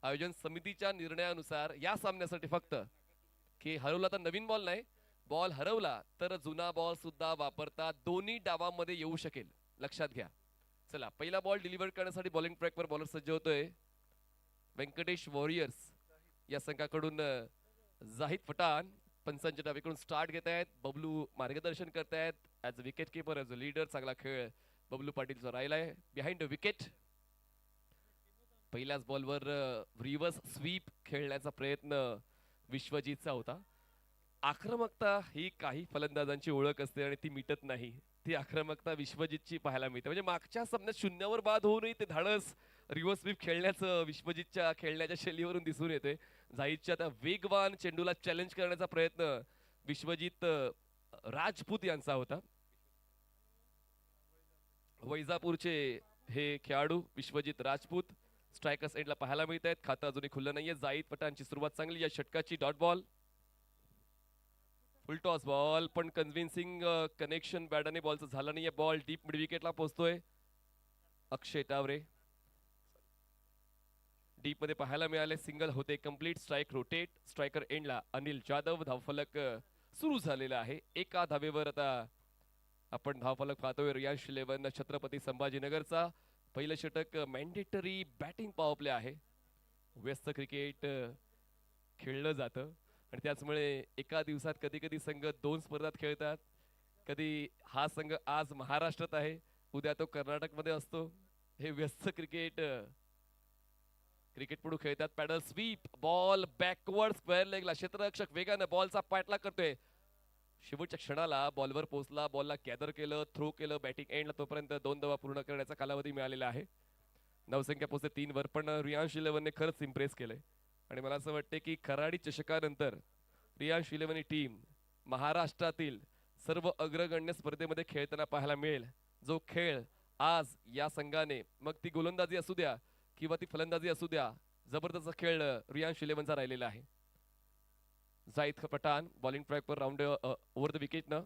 आयोजन समितीच्या निर्णयानुसार या सामन्यासाठी फक्त की हरवला तर नवीन बॉल नाही, बॉल हरवला तर जुना बॉल सुद्धा वापरता दोन्ही डावामध्ये येऊ शकेल, लक्षात घ्या. चला पहिला बॉल डिलिव्हर करण्यासाठी बॉलिंग ट्रॅकवर बॉलर सज्ज होतोय. व्यंकटेश वॉरियर्स या संघाकडून जाहिद पठाण पंचांच्या डावीकडून स्टार्ट घेत आहेत. बबलू मार्गदर्शन करतायत as a wicket keeper, as a leader. चांगला खेळ बबलू पाटीलचा राहिलाय बिहाइंड विकेट. पहिल्याच बॉलवर रिव्हर्स स्वीप खेळण्याचा प्रयत्न विश्वजीतचा होता. आक्रमकता ही काही फलंदाजांची ओळख असते आणि ती मिटत नाही. ती आक्रमकता विश्वजीतची पाहायला मिळते. म्हणजे मागच्या सामन्यात शून्यावर बाद होऊनही ते धाडस रिव्हर्स स्वीप खेळण्याचं विश्वजीतच्या खेळण्याच्या शैलीवरून दिसून येते. जाहीदच्या त्या वेगवान चेंडूला चॅलेंज करण्याचा प्रयत्न विश्वजीत राजपूत यांचा होता. वैजापूरचे हे खेळाडू विश्वजीत राजपूत स्ट्रायकर्स एंडला पाहायला मिळत आहेत. खातं अजूनही खुलं नाहीये. जाहीद पठाणची सुरुवात चांगली. या षटकाची dot ball, full toss ball, पण कन्व्हिन्सिंग कनेक्शन बॅडाने बॉलचं झालं नाहीये. बॉल डीप मिड विकेटला पोहोचतोय. अक्षय टावरे डीप मध्ये पाहायला मिळाले. सिंगल होते कंप्लीट. Strike rotate. स्ट्रायकर एंडला अनिल जाधव. धावफलक सुरू झालेला आहे. एका धावेवर आता आपण धावफलक पाहतोय. रियांश 11 छत्रपती संभाजीनगरचा. पहिलं षटक मॅन्डेटरी बॅटिंग पॉवर प्ले आहे. व्यस्त क्रिकेट खेळलं जातं आणि त्याचमुळे एका दिवसात कधी कधी संघ 2 स्पर्धात खेळतात. कधी हा संघ आज महाराष्ट्रात आहे, उद्या तो कर्नाटकमध्ये असतो. हे व्यस्त क्रिकेट क्रिकेटपटू खेळतात. Paddle sweep, ball backward square लेगला. क्षेत्ररक्षक वेगानं बॉलचा पाठलाग करतोय. शेवटच्या क्षणाला बॉलवर पोहोचला, बॉलला गॅदर केलं, थ्रो केलं बॅटिंग एंडला. तोपर्यंत 2 धावा पूर्ण करण्याचा कालावधी मिळालेला आहे. धावसंख्या पोहोचते 3 वर. पण रियांश 11ने खरंच इम्प्रेस केलंय आणि मला असं वाटतं की खराडी चषकानंतर रियांश 11 टीम महाराष्ट्रातील सर्व अग्रगण्य स्पर्धेमध्ये खेळताना पाहायला मिळेल. जो खेळ आज या संघाने, मग ती गोलंदाजी असू द्या किंवा ती फलंदाजी असू द्या, जबरदस्त खेळ रियांश 11चा राहिलेला आहे. जाहिद पठाण बॉलिंग ट्रॅक पर राऊंड ओव्हर द विकेट न.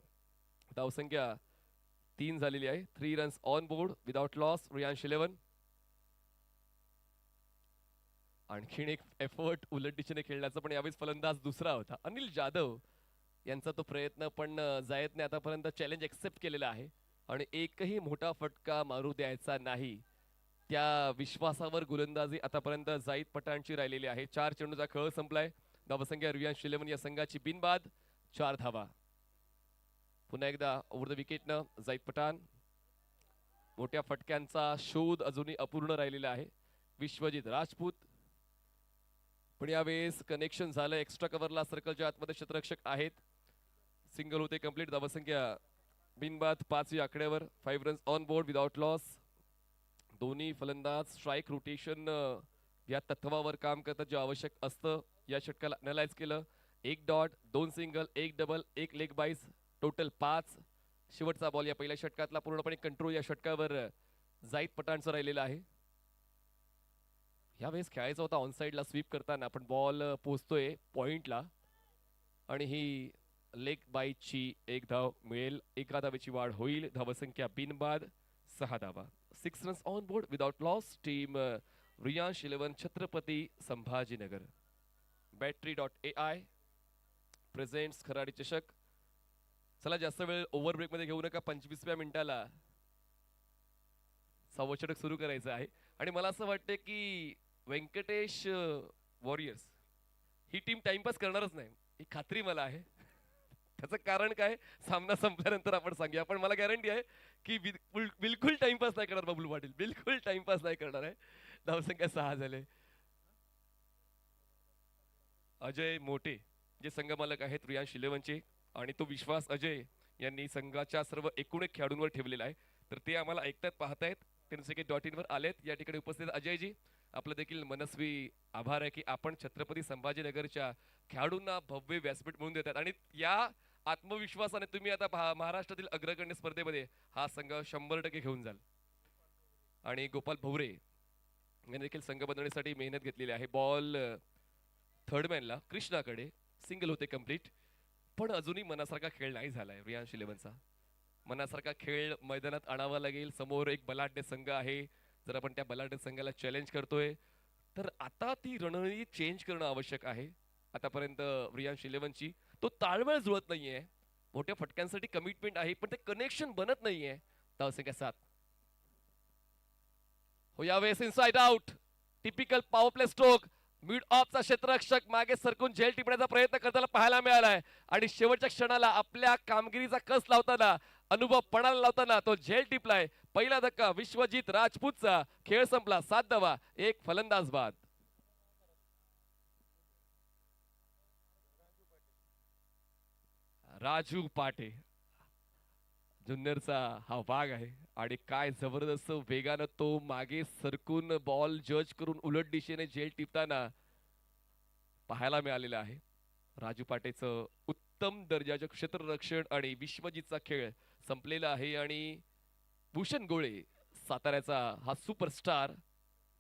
धावसंख्या 3 झालेली आहे. 3 runs on board without loss. Riyansh 11 आणखीन एक एफर्ट उलट दिशेने खेळण्याचा, पण यावेळेस फलंदाज दुसरा होता अनिल जाधव यांचा तो प्रयत्न. पण जायदने आतापर्यंत चॅलेंज एक्सेप्ट केलेला आहे आणि एकही मोठा फटका मारू द्यायचा नाही, त्या विश्वासावर गोलंदाजी आतापर्यंत जाहीद पठाणची राहिलेली आहे. 4 चेंडूचा खेळ संपलाय. धावसंख्या रियांश 11 या संघाची बिनबाद 4 धावा. पुन्हा एकदा ओव्हर द विकेटनं जाहीद पठाण. मोठ्या फटक्यांचा शोध अजूनही अपूर्ण राहिलेला आहे. विश्वजीत राजपूत, पण यावेळेस कनेक्शन झालं. एक्स्ट्रा कव्हरला सर्कलच्या आतमध्ये क्षेत्ररक्षक आहेत. सिंगल होते कंप्लीट. धावसंख्या बिनबाद 5 या आकड्यावर. 5 runs on board without loss. दोन्ही फलंदाज स्ट्राईक रोटेशन या तत्वावर काम करतात जे आवश्यक असतं. या षटकाला अनालाइज केलं. 1 डॉट, 2 सिंगल, 1 डबल, 1 लेग बाईस, टोटल 5. शेवटचा बॉल या पहिल्या षटकातला पूर्णपणे कंट्रोल या षटकावर जाहीद पठाणचा राहिलेला आहे. यावेळेस खेळायचा होता ऑन साईडला स्वीप करताना, पण बॉल पोहोचतोय पॉइंटला आणि ही लेग बाईची 1 धाव मिळेल. 1 धावेची वाढ होईल. धावसंख्या बिनबाद 6 धावा. 6 runs on board without loss. Team Riyansh 11 Chhatrapati Sambhajinagar. Battery.ai presents Kharadi चषक. चला जास्त वेळ ओव्हर ब्रेक मध्ये घेऊ नका. 25व्या मिनिटाला 6वं षटक सुरू करायचं आहे आणि मला असं वाटतं की व्यंकटेश वॉरियर्स ही टीम टाइमपास करणारच नाही, ही खात्री मला आहे. त्याचं कारण काय सामना संपल्यानंतर आपण सांगूया, पण मला गॅरंटी आहे की बिलकुल टाइमपास नाही करणार बबलू पाटील, बिलकुल टाइमपास नाही करणार आहे. धावसंख्या 6 झाले. अजय मोटे जे संघमालक आहेत रियांश 11चे, आणि तो विश्वास अजय यांनी संघाच्या सर्व 19 खेळाडूंवर ठेवलेला आहे. तर ते आम्हाला ऐकतात, पाहतायत. .in वर आलेत. या ठिकाणी उपस्थित अजयजी, आपलं देखील मनस्वी आभार आहे की आपण छत्रपती संभाजीनगरच्या खेळाडूंना भव्य व्यासपीठ म्हणून देतात आणि या आत्मविश्वासाने तुम्ही आता महाराष्ट्रातील अग्रगण्य स्पर्धेमध्ये हा संघ 100% घेऊन जाल. आणि गोपाल भवरे यांनी देखील संघ बनवण्यासाठी मेहनत घेतलेली आहे. बॉल थर्ड मॅनला कृष्णाकडे. सिंगल होते कंप्लीट, पण अजूनही मनासारखा खेळ नाही झालाय रियांश 11चा. मनासारखा खेळ मैदानात आणावा लागेल. समोर एक बलाढ्य संघ आहे. जर आपण त्या बलाढ्य संघाला चॅलेंज करतोय तर आता ती रणनीती चेंज करणं आवश्यक आहे. आतापर्यंत रियांश इलेव्हनची तो ताळमेळ जुळत नाहीये. मोठ्या फटक्यांसाठी कमिटमेंट आहे पण ते कनेक्शन बनत नाहीये. धावसंख्या 7. हो यावेळेस inside out. Typical power play stroke. Mid ऑफचा क्षेत्ररक्षक मागे सरकून झेल टिपण्याचा प्रयत्न करताना पाहायला मिळालाय आणि शेवटच्या क्षणाला आपल्या कामगिरीचा कस लावताना अनुभव पणाला लावताना तो झेल टिपलाय. पहिला धक्का विश्वजित राजपूतचा. खेळ संपला 7 धावा 1 फलंदाज बाद. राजू पाटे जुन्नरचा हा वाघ आहे आणि काय जबरदस्त वेगानं तो मागे सरकून बॉल जज करून उलट दिशेने झेल टिपताना पाहायला मिळालेलं आहे. राजू पाटेचं उत्तम दर्जाचं क्षेत्ररक्षण आणि विश्वजितचा खेळ संपलेला आहे आणि भूषण गोळे साताऱ्याचा हा सुपरस्टार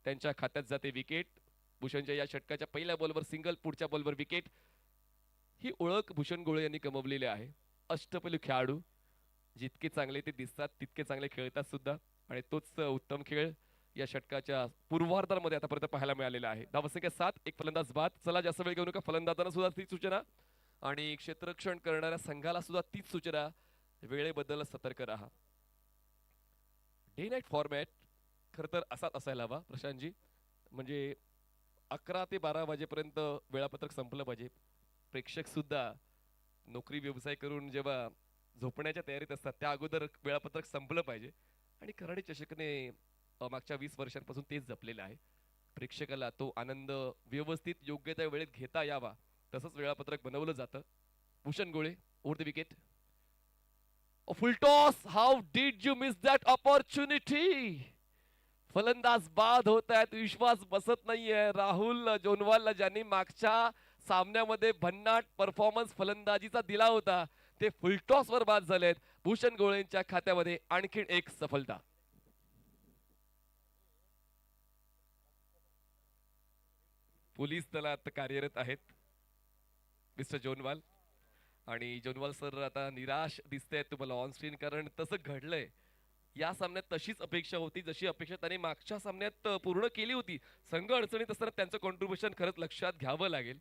त्यांच्या खात्यात जाते विकेट. भूषणच्या या षटकाच्या पहिल्या बॉलवर सिंगल, पुढच्या बॉलवर विकेट. ही ओळख भूषण गोळे यांनी कमवलेली आहे. अष्टपैलू खेळाडू, जितके चांगले ते दिसतात तितके चांगले खेळतात सुद्धा आणि तोच उत्तम खेळ या षटकाच्या पूर्वार्धामध्ये आतापर्यंत पाहायला मिळालेला आहे. धावसंख्या 7 1 फलंदाज बाद. चला जास्त वेळ घेऊ नका. फलंदाजांना सुद्धा तीच सूचना आणि क्षेत्ररक्षण करणाऱ्या संघाला सुद्धा तीच सूचना, वेळेबद्दल सतर्क राहा. डे नाईट फॉर्मॅट खरं तर असाच असायला हवा प्रशांतजी. म्हणजे 11 ते 12 वाजेपर्यंत वेळापत्रक संपलं पाहिजे. प्रेक्षक सुद्धा नोकरी व्यवसाय करून जेव्हा झोपण्याच्या तयारीत असतात त्या अगोदर वेळापत्रक संपलं पाहिजे आणि कराडी चषकने मागच्या 20 वर्षांपासून तेच जपलेलं आहे. प्रेक्षकाला तो आनंद व्यवस्थित योग्य त्या वेळेत घेता यावा तसंच वेळापत्रक बनवलं जातं. भूषण गोळे over the wicket. Full toss. How did you miss that opportunity. फलंदाज बाद होत आहेत. विश्वास बसत नाहीये राहुल जोनवालला, ज्यांनी मागच्या सामन्यामध्ये भन्नाट परफॉर्मन्स फलंदाजीचा दिला होता. ते फुलटॉस वर बाद झालेत. भूषण गोळेंच्या खात्यामध्ये आणखीन एक सफलता. पोलीस दलात कार्यरत आहेत मिस्टर जोनवाल आणि जोनवाल सर आता निराश दिसतायत तुम्हाला ऑन स्क्रीन, कारण तसं घडलंय. या सामन्यात तशीच अपेक्षा होती जशी अपेक्षा त्यांनी मागच्या सामन्यात पूर्ण केली होती. संघ अडचणीत असताना त्यांचं कॉन्ट्रीब्युशन खरंच लक्षात घ्यावं लागेल.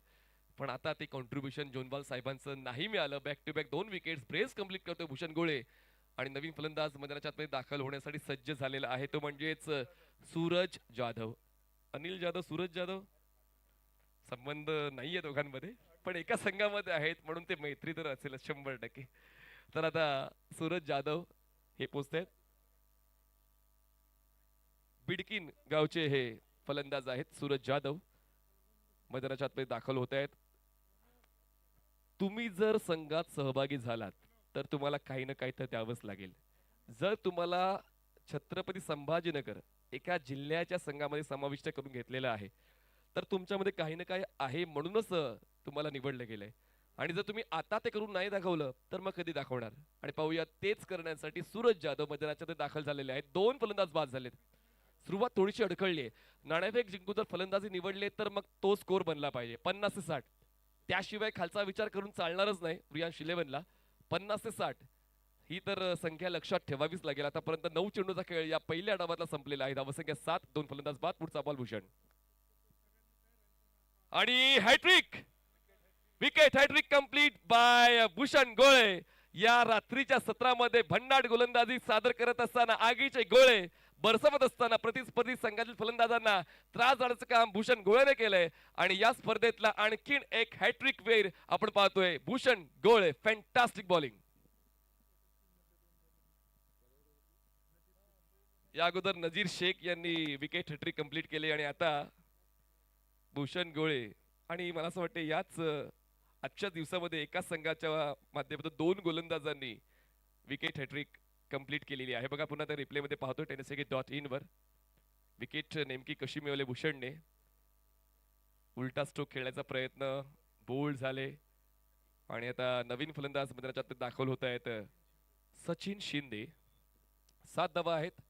पण आता ते कॉन्ट्रीब्युशन जोनवाल साहेबांचं नाही मिळालं. Back to back 2 wickets brace complete करतोय भूषण गोळे आणि नवीन फलंदाज मैदानाच्या आतमध्ये दाखल होण्यासाठी सज्ज झालेला आहे. तो म्हणजेच सूरज जाधव. अनिल जाधव, सूरज जाधव संबंध नाहीये दोघांमध्ये पण एका संघामध्ये आहेत म्हणून ते मैत्री तर असेल 100%. तर आता सूरज जाधव हे पोचतायत. बिडकीन गावचे हे फलंदाज आहेत सूरज जाधव. मैदानाच्या आतमध्ये दाखल होत आहेत. तुम्ही जर संघात सहभागी झालात तर तुम्हाला काही ना काही तर द्यावंच लागेल. जर तुम्हाला छत्रपती संभाजीनगर एका जिल्ह्याच्या संघामध्ये समाविष्ट करून घेतलेला आहे तर तुमच्यामध्ये काही ना काही आहे म्हणूनच तुम्हाला निवडलं गेलंय. आणि जर तुम्ही आता ते करून नाही दाखवलं तर मग कधी दाखवणार. आणि पाहूया तेच करण्यासाठी सूरज जाधव मैदानाच्या दाखल झालेले आहेत. 2 फलंदाज बाद झालेत. सुरुवात थोडीशी अडखळली आहे. नाणेफेक जिंकून जर फलंदाजी निवडले तर मग तो स्कोर बनला पाहिजे 50 ते 60. त्याशिवाय खालचा विचार करून चालणारच नाही. रियांश इलेव्हनला 50 ते 60 ही तर संख्या लक्षात ठेवावीच लागेल. आतापर्यंत 9 चेंडूचा खेळ या पहिल्या डावातला संपलेला आहे. धावसंख्या 7 2 फलंदाज बाद. पुढचा बॉल भूषण आणि hat trick. Wicket hat trick complete by Bhushan Gole. या रात्रीच्या सत्रामध्ये भन्नाट गोलंदाजी सादर करत असताना आगीचे गोळे बरसवत असताना प्रतिस्पर्धी संघातील फलंदाजांना त्रास देण्याचं काम भूषण गोळेने केलंय आणि या स्पर्धेतला आणखीन एक हॅट्रिक वेर आपण पाहतोय. भूषण गोळे फॅन्टास्टिक बॉलिंग. या अगोदर नजीर शेख यांनी विकेट हॅट्रिक कंप्लीट केले आणि आता भूषण गोळे. आणि मला असं वाटतं याच आजच्या दिवसामध्ये एकाच संघाच्या माध्यमातून 2 गोलंदाजांनी विकेट हॅट्रिक कंप्लीट केलेली आहे. बघा पुन्हा त्या रिप्ले मध्ये पाहतो tenniscricket.in वर. विकेट नेमकी कशी मिळवली भूषणने. उलटा स्ट्रोक खेळण्याचा प्रयत्न बोल्ड झाले आणि आता नवीन फलंदाज मैदानात दाखल होत आहेत सचिन शिंदे. 7 धावा आहेत.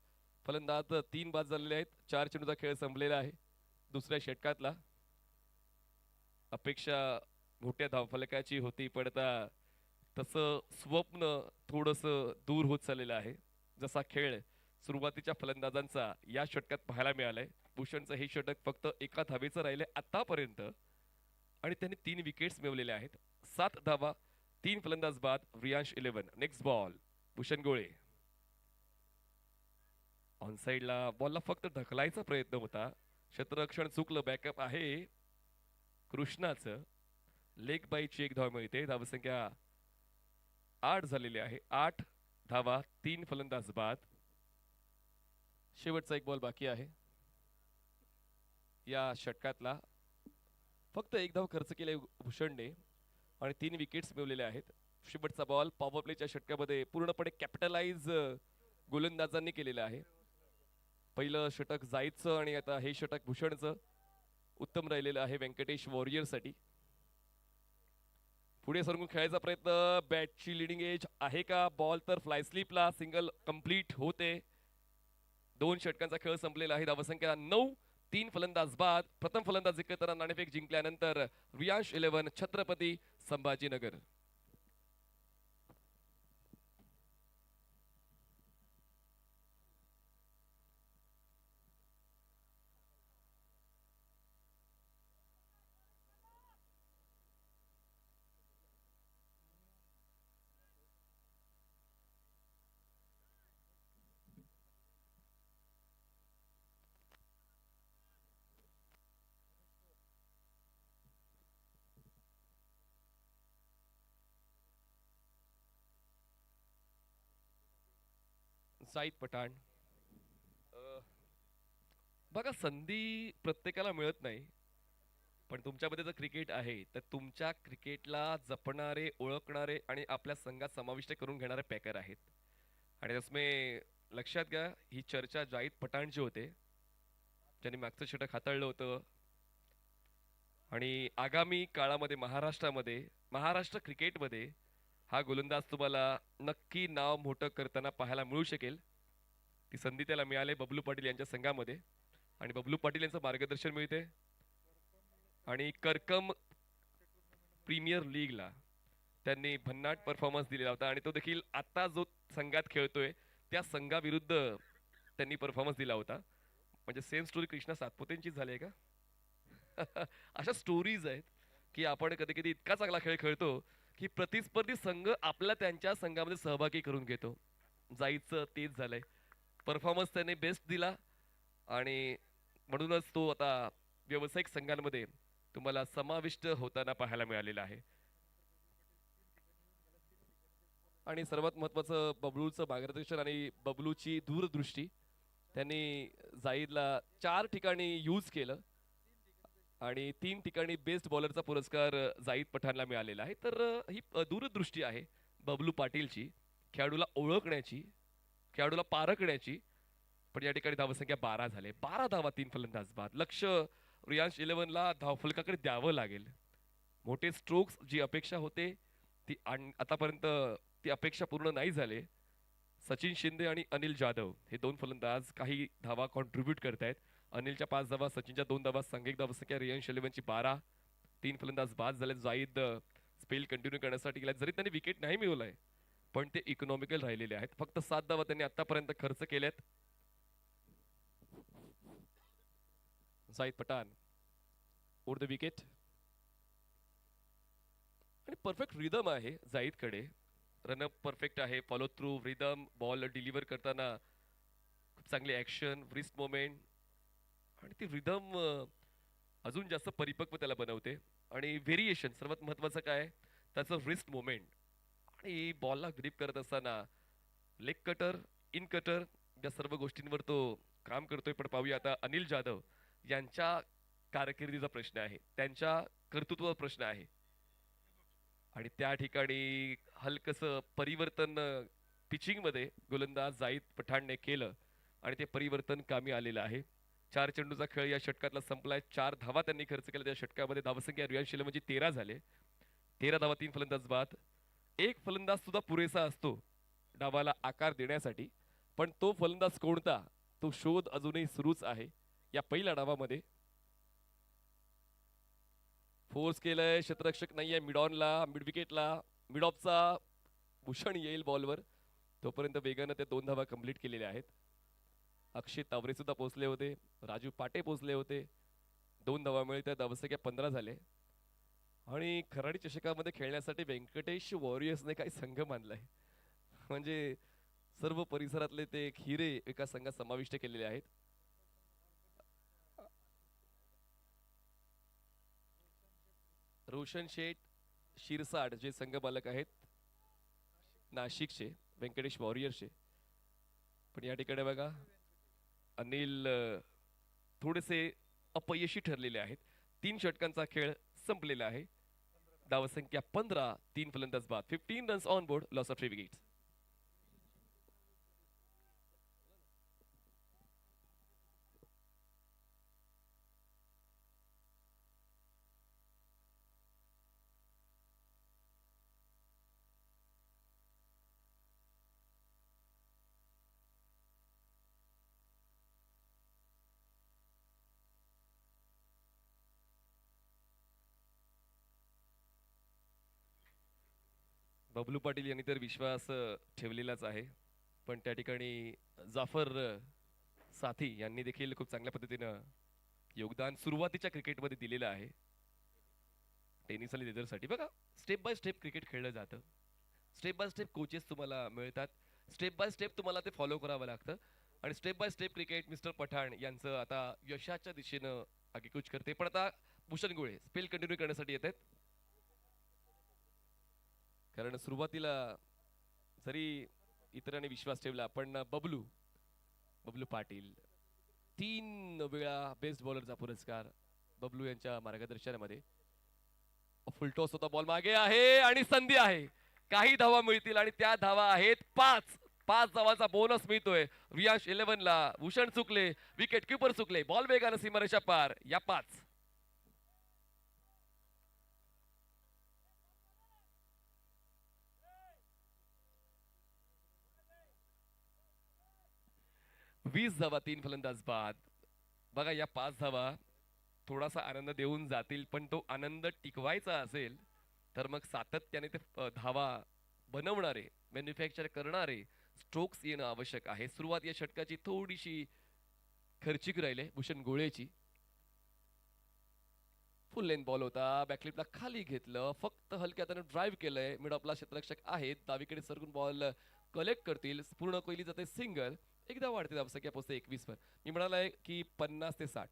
फलंदाज 3 बाद झालेले आहेत. 4 चेंडूचा खेळ संपलेला आहे. दुसऱ्या षटकातला अपेक्षा मोठ्या धावफलकाची होती पण आता तसं स्वप्न थोडस दूर होत चाललेलं आहे. जसा खेळ सुरुवातीच्या फलंदाजांचा या षटकात पाहायला मिळालाय भूषणचं हे षटक फक्त एका धावेचं राहिले आतापर्यंत आणि त्यांनी 3 विकेट्स मिळवलेले आहेत. 7 धावा, 3 फलंदाज बाद. रियांश 11. नेक्स्ट बॉल भूषण गोळे. ऑन साइडला बॉलला फक्त ढकलायचा प्रयत्न होता, क्षेत्ररक्षण चुकलं. बॅकअप आहे कृष्णाचं. लेग बाईची 1 धाव मिळते. धावसंख्या 8 झालेली आहे. 8 धावा, 3 फलंदाज बाद. शेवटचा एक बॉल बाकी आहे या षटकातला. फक्त 1 धाव खर्च केले भूषणने आणि 3 विकेट्स मिळवलेले आहेत. शेवटचा बॉल पॉवर प्लेच्या षटकामध्ये पूर्णपणे कॅपिटलाइज गोलंदाजांनी केलेलं आहे. पहिलं षटक जायचं आणि आता हे षटक भूषणचं उत्तम राहिलेलं आहे व्यंकटेश वॉरियरसाठी. पुढे सरकून खेळायचा प्रयत्न. बॅटची लिडिंग एज आहे का? बॉल तर फ्लाय स्लिपला. सिंगल कंप्लीट होते. 2 षटकांचा खेळ संपलेला आहे. धावसंख्या 9, 3 फलंदाज बाद. प्रथम फलंदाज एकत्र नाणेफेक जिंकल्यानंतर रियांश 11 छत्रपती संभाजीनगर. जाईद पठाण. बघा, संधी प्रत्येकाला मिळत नाही, पण तुमच्यामध्ये जर क्रिकेट आहे तर तुमच्या क्रिकेटला जपणारे, ओळखणारे आणि आपल्या संघात समाविष्ट करून घेणारे पॅकर आहेत. आणि तसमे लक्षात घ्या, ही चर्चा जाईद पठाणची होते, ज्यांनी मागचं षटक हाताळलं होतं. आणि आगामी काळामध्ये महाराष्ट्रामध्ये, महाराष्ट्र क्रिकेटमध्ये हा गोलंदाज तुम्हाला नक्की नाव मोठं करताना पाहायला मिळू शकेल. ती संधी त्याला मिळाली बबलू पाटील यांच्या संघामध्ये आणि बबलू पाटील यांचं मार्गदर्शन मिळते. आणि करकम प्रीमियर लीगला त्यांनी भन्नाट परफॉर्मन्स दिलेला होता आणि तो देखील आता जो संघात खेळतोय त्या संघाविरुद्ध त्यांनी परफॉर्मन्स दिला होता. म्हणजे सेम स्टोरी कृष्णा सातपुतेंची झाली आहे का? अशा स्टोरीज आहेत की आपण कधी कधी इतका चांगला खेळ खेळतो की प्रतिस्पर्धी संघ आपला त्यांच्या संघामध्ये सहभागी करून घेतो. जायचं तेच झालंय. परफॉर्मन्स त्याने बेस्ट दिला आणि म्हणूनच तो आता व्यावसायिक संघांमध्ये तुम्हाला समाविष्ट होताना पाहायला मिळालेला आहे. आणि सर्वात महत्वाचं बबलूचं मार्गदर्शन आणि बबलूची दूरदृष्टी. त्यांनी जाईदला 4 ठिकाणी यूज केलं आणि 3 ठिकाणी बेस्ट बॉलरचा पुरस्कार जाईद पठाणला मिळालेला आहे. तर ही दूरदृष्टी आहे बबलू पाटीलची, खेळाडूला ओळखण्याची, खेळाडूला पारखण्याची. पण या ठिकाणी धावसंख्या 12 झाले. 12 धावा, 3 फलंदाज बाद. लक्ष रियांश 11ला धावफलकाकडे द्यावं लागेल. मोठे स्ट्रोक्स जी अपेक्षा होते ती आतापर्यंत ती अपेक्षा पूर्ण नाही झाले. सचिन शिंदे आणि अनिल जाधव हे 2 फलंदाज काही धावा कॉन्ट्रीब्यूट करतायत. अनिलच्या 5 धावा, सचिनच्या 2 धावा, सांघिक धावसंख्या रियांश 11ची 12. 3 फलंदाज बाद झाले. जाईद स्पेल कंटिन्यू करण्यासाठी गेला. जरी त्यांनी विकेट नाही मिळवलाय पण ते इकॉनॉमिकल राहिलेले आहेत. फक्त 7 धावा त्यांनी आतापर्यंत खर्च केल्यात. Zaid Pathan over the wicket. आणि परफेक्ट रिदम आहे जाईदकडे. रनअप परफेक्ट आहे, follow through, rhythm, ball deliver करताना खूप चांगली ॲक्शन, रिस्ट मोमेंट आणि ती रिदम अजून जास्त परिपक्व त्याला बनवते. आणि व्हेरिएशन सर्वात महत्वाचं काय, त्याचं रिस्ट मोमेंट. आणि बॉलला ग्रिप करत असताना लेग कटर, इन कटर या सर्व गोष्टींवर तो काम करतोय. पण पाहूया आता अनिल जाधव यांच्या कारकिर्दीचा प्रश्न आहे, त्यांच्या कर्तृत्वाचा प्रश्न आहे. आणि त्या ठिकाणी हलकसं परिवर्तन पिचिंग मध्ये गोलंदाज जाईद पठाणने केलं आणि ते परिवर्तन कामी आलेलं आहे. 4 चेंडूचा खेळ या षटकातला संपलाय. 4 धावा त्यांनी खर्च केल्या त्या षटकामध्ये. धावसंख्या रियांश 11ची 13 झाले. 13 धावा, 3 फलंदाज बाद. एक फलंदाज सुद्धा पुरेसा असतो डावाला आकार देण्यासाठी, पण तो फलंदाज कोणता, तो शोध अजूनही सुरूच आहे. या पहिल्या डावामध्ये फोर्स केलंय, क्षेत्ररक्षक नाहीये, मिड ऑनला, मिड विकेटला, मिड ऑफचा भूषण येईल बॉलवर. तोपर्यंत वेगानं ते 2 धावा कंप्लीट केलेल्या आहेत. अक्षय तावरे सुद्धा पोहोचले होते, राजू पाटे पोहोचले होते. 2 धावा मिळत आहेत, धावसंख्या 15 झाले. आणि खराडी चषकामध्ये खेळण्यासाठी व्यंकटेश वॉरियर्सने काही संघ मानलाय. म्हणजे सर्व परिसरातले ते एक हिरे एका संघात समाविष्ट केलेले आहेत. रोशन शेठ शिरसाट जे संघ मालक आहेत नाशिकचे, व्यंकटेश वॉरियर्सचे. पण या ठिकाणी बघा अनिल थोडेसे अपयशी ठरलेले आहेत. 3 षटकांचा खेळ संपलेला आहे. धावसंख्या 15, 3 फलंदाज बाद, 15 runs on board, loss of 3 wickets. Bablu Patil यांनी तर विश्वास ठेवलेलाच आहे, पण त्या ठिकाणी जाफर साथी यांनी देखील खूप चांगल्या पद्धतीनं योगदान सुरुवातीच्या क्रिकेटमध्ये दिलेलं आहे. टेनिस आणि लेदरसाठी बघा स्टेप बाय स्टेप क्रिकेट खेळलं जातं. स्टेप बाय स्टेप कोचेस तुम्हाला मिळतात. स्टेप बाय स्टेप तुम्हाला ते फॉलो करावं लागतं. आणि step by step cricket mister Pathan यांचं आता यशाच्या दिशेनं आगेकूच करते. पण आता भूषण गुळे स्पेल कंटिन्यू करण्यासाठी येत आहेत. कारण सुरुवातीला जरी इतरांनी विश्वास ठेवला पण बबलू पाटील 3 वेळा बेस्ट बॉलरचा पुरस्कार बबलू यांच्या मार्गदर्शनामध्ये. फुलटॉस होता, बॉल मागे आहे आणि संधी आहे. काही धावा मिळतील आणि त्या धावा आहेत 5 धावांचा बोनस मिळतोय रियांश 11 ला. भूषण चुकले, विकेट किपर चुकले, बॉल वेगानं सीमारेषा पार. या 5 20 धावा, 3 फलंदाज बाद. बघा या 5 धावा थोडासा आनंद देऊन जातील, पण तो आनंद टिकवायचा असेल तर मग सातत्याने ते धावा बनवणारे, मॅन्युफॅक्चर करणारे स्ट्रोक्स येणं आवश्यक आहे. सुरुवात या षटकाची थोडीशी खर्चिक राहिले भूषण गोळेची. फुल लेन बॉल होता, बॅकलिपला खाली घेतलं, फक्त हलक्या त्याने ड्राईव्ह केलंय. मिड ऑफला क्षेत्ररक्षक आहेत, डावीकडे सरकून बॉल कलेक्ट करतील. पूर्ण कोहली जाते सिंगल. एकदा वाढते धावसंख्या पोहोचते 21 वर. मी म्हणालाय की 50 ते 60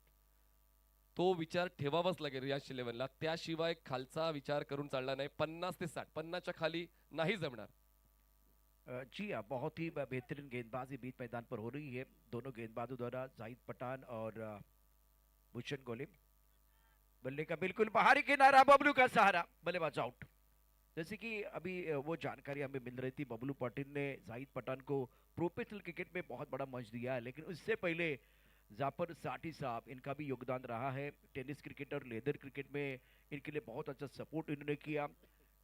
तो विचार ठेवावाच लागेल रियाज 11 ला. त्याशिवाय खालचा विचार करून चालणार नाही. 50 ते 60, 50च्या खाली नाही जमणार. जी हाँ, बहुत ही बेहतरीन गेंदबाजी बीच मैदान पर हो रही है दोनों गेंदबाजों द्वारा, जाहिद पठान और भूषण गोले. बल्ले का बिल्कुल बाहरी किनारा, बबलू का सहारा, बल्लेबाज आउट. जैसे कि अभी वो जानकारी हमें मिल रही थी, बबलू पाटिल ने जाहिद पठान को प्रोफेशनल क्रिकेट में बहुत बड़ा मंच दिया है, लेकिन उससे पहले जाफर साठी साहब, इनका भी योगदान रहा है टेनिस क्रिकेट और लेदर क्रिकेट में. इनके लिए बहुत अच्छा सपोर्ट इन्होंने किया.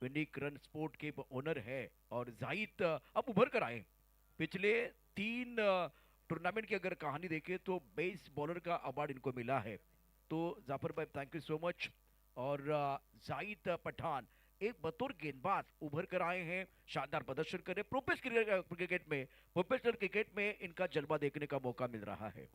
यूनिक रन स्पोर्ट के ओनर है और जाहिद अब उभर कर आए. पिछले 3 टूर्नामेंट की अगर कहानी देखें तो बेस्ट बॉलर का अवार्ड इनको मिला है. तो जाफर भाई थैंक यू सो मच. और जाहिद पठान एक बतौर गेंदबाज उभर कर आए हैं, शानदार प्रदर्शन कर रहे. प्रोफेशनल क्रिकेट में इनका जलवा देखने का मौका मिल रहा है.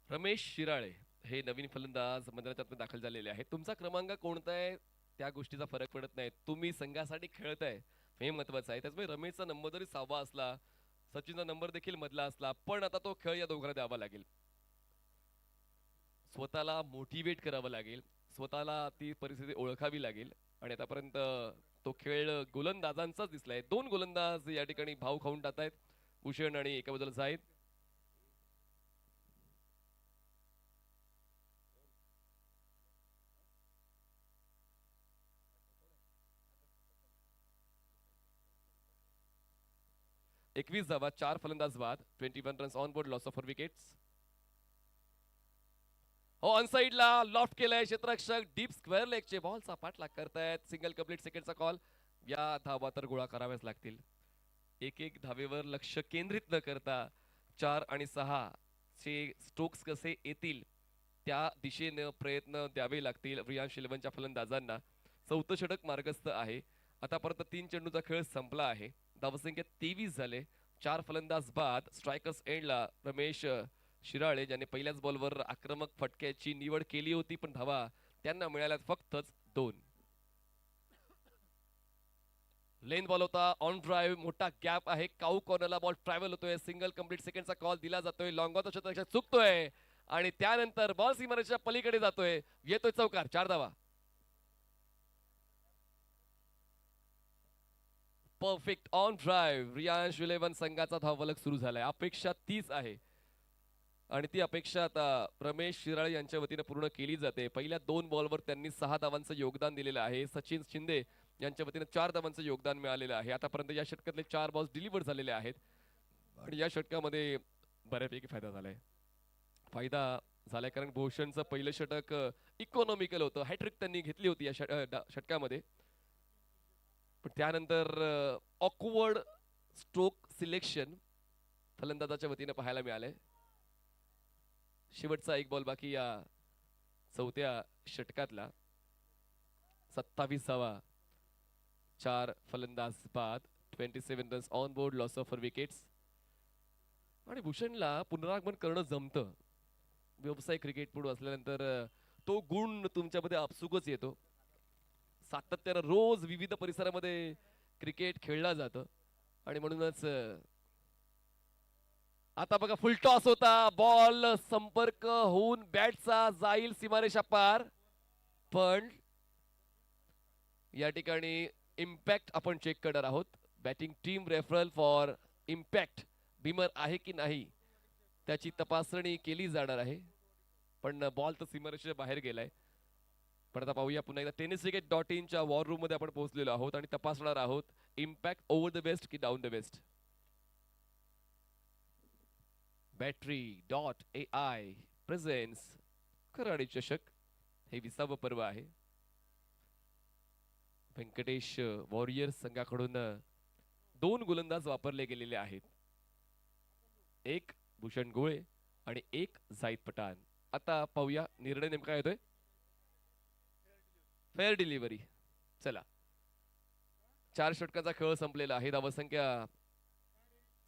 रमेश शिराळे हे नवीन फलंदाज मैदानात दाखल झालेले आहेत. तुमचा क्रमांक कोणता आहे त्या गोष्टीचा फरक पडत नाही, तुम्ही संघासाठी खेळताय हे महत्वाचं आहे. त्याचमुळे रमेशचा नंबर जरी 6वा असला, सचिनचा नंबर देखील मधला असला, पण आता तो खेळ या दोघांना द्यावा लागेल. स्वतःला मोटिवेट करावं लागेल, स्वतःला ती परिस्थिती ओळखावी लागेल. आणि आतापर्यंत तो खेळ गोलंदाजांचाच दिसलाय. 2 गोलंदाज या ठिकाणी भाव खाऊन टाकतायत, भूषण आणि एका बाजूला जाहीद. एकवीस धावा, 4 फलंदाज बाद, 21 runs on board, loss of 4 wickets. हो ऑन साइडला लॉफ्ट केलंय क्षेत्ररक्षक, डीप स्क्वेअर लेगचे बॉलचा पाठलाग करतायत. सिंगल कंप्लीट सेकंडचा कॉल. या धावा तर गोळा कराव्याच लागतील. एक धावेवर लक्ष केंद्रित न करता 4 आणि 6 चे स्ट्रोक्स कसे येतील त्या दिशेने प्रयत्न द्यावे लागतील रियांश 11च्या फलंदाजांना. 4थं षटक मार्गस्थ आहे. आतापर्यंत 3 चेंडूचा खेळ संपला आहे. धावसंख्या 23 झाले, 4 फलंदाज बाद. स्ट्रायकर्स एंडला रमेश शिराळे ज्याने पहिल्याच बॉलवर आक्रमक फटक्याची निवड केली होती, पण धावा त्यांना मिळाल्यात फक्तच 2. लेन बॉल होता, ऑन ड्राईव्ह, मोठा गॅप आहे, काऊ कॉर्नरला बॉल ट्रॅव्हल होतोय, सिंगल कंप्लीट सेकंडचा कॉल दिला जातोय, लॉंग ऑन क्षेत्ररक्षक चुकतोय आणि त्यानंतर बॉल सीमारेषेच्या पलीकडे जातोय, येतोय चौकार, 4 धावा. परफेक्ट ऑन ड्राईव्ह, रियांश 11 संघाचा धावफलक सुरू झालाय. अपेक्षा तीच आहे आणि ती अपेक्षा आता रमेश शिराळे यांच्या वतीने पूर्ण केली जाते. पहिल्या 2 बॉलवर त्यांनी 6 धावांचं योगदान दिलेलं आहे. सचिन शिंदे यांच्या वतीने 4 धावांचं योगदान मिळालेलं आहे. आतापर्यंत या षटकातले 4 बॉल्स डिलिव्हर झालेले आहेत आणि या षटकामध्ये बऱ्यापैकी फायदा झालाय. कारण भूषणचं पहिलं षटक इकॉनॉमिकल होतं, हॅट्रिक त्यांनी घेतली होती या षटकामध्ये, पण त्यानंतर ऑकवर्ड स्ट्रोक सिलेक्शन फलंदाजाच्या वतीने पाहायला मिळालंय. शेवटचा 1 बॉल बाकी या 4थ्या षटकातला. 27 धावा, 4 फलंदाज बाद, 27 runs on board, loss of 4 wickets. आणि भूषणला पुनरागमन करणं जमतं. व्यवसाय क्रिकेटपटू असल्यानंतर तो गुण तुमच्यामध्ये आपसुकच येतो. सातत्यानं रोज विविध परिसरामध्ये क्रिकेट खेळला जातं आणि म्हणूनच आता बघा फुल टॉस होता, बॉल संपर्क होऊन बॅटचा जाईल सीमारेषा पार, पण या ठिकाणी इम्पॅक्ट आपण चेक करणार आहोत. Batting team referral for impact Beamer आहे की नाही त्याची तपासणी केली जाणार आहे, पण बॉल तर सीमारेषेच्या बाहेर गेलाय. पण आता पाहूया पुन्हा एकदा tenniswicket.in च्या वॉर रूम मध्ये आपण पोहोचलेलो आहोत आणि तपासणार आहोत इम्पॅक्ट ओव्हर द वेस्ट की down the waist. Battery.ai presents कराडी चषक, हे 20वे पर्व आहे. व्यंकटेश वॉरियर्स संघाकडून 2 गोलंदाज वापरले गेलेले आहेत, 1 भूषण गोळे आणि 1 जाईद पठाण. आता पाहूया निर्णय नेमका येतोय. Fair delivery. चला, 4 षटकाचा खेळ संपलेला आहे. धावसंख्या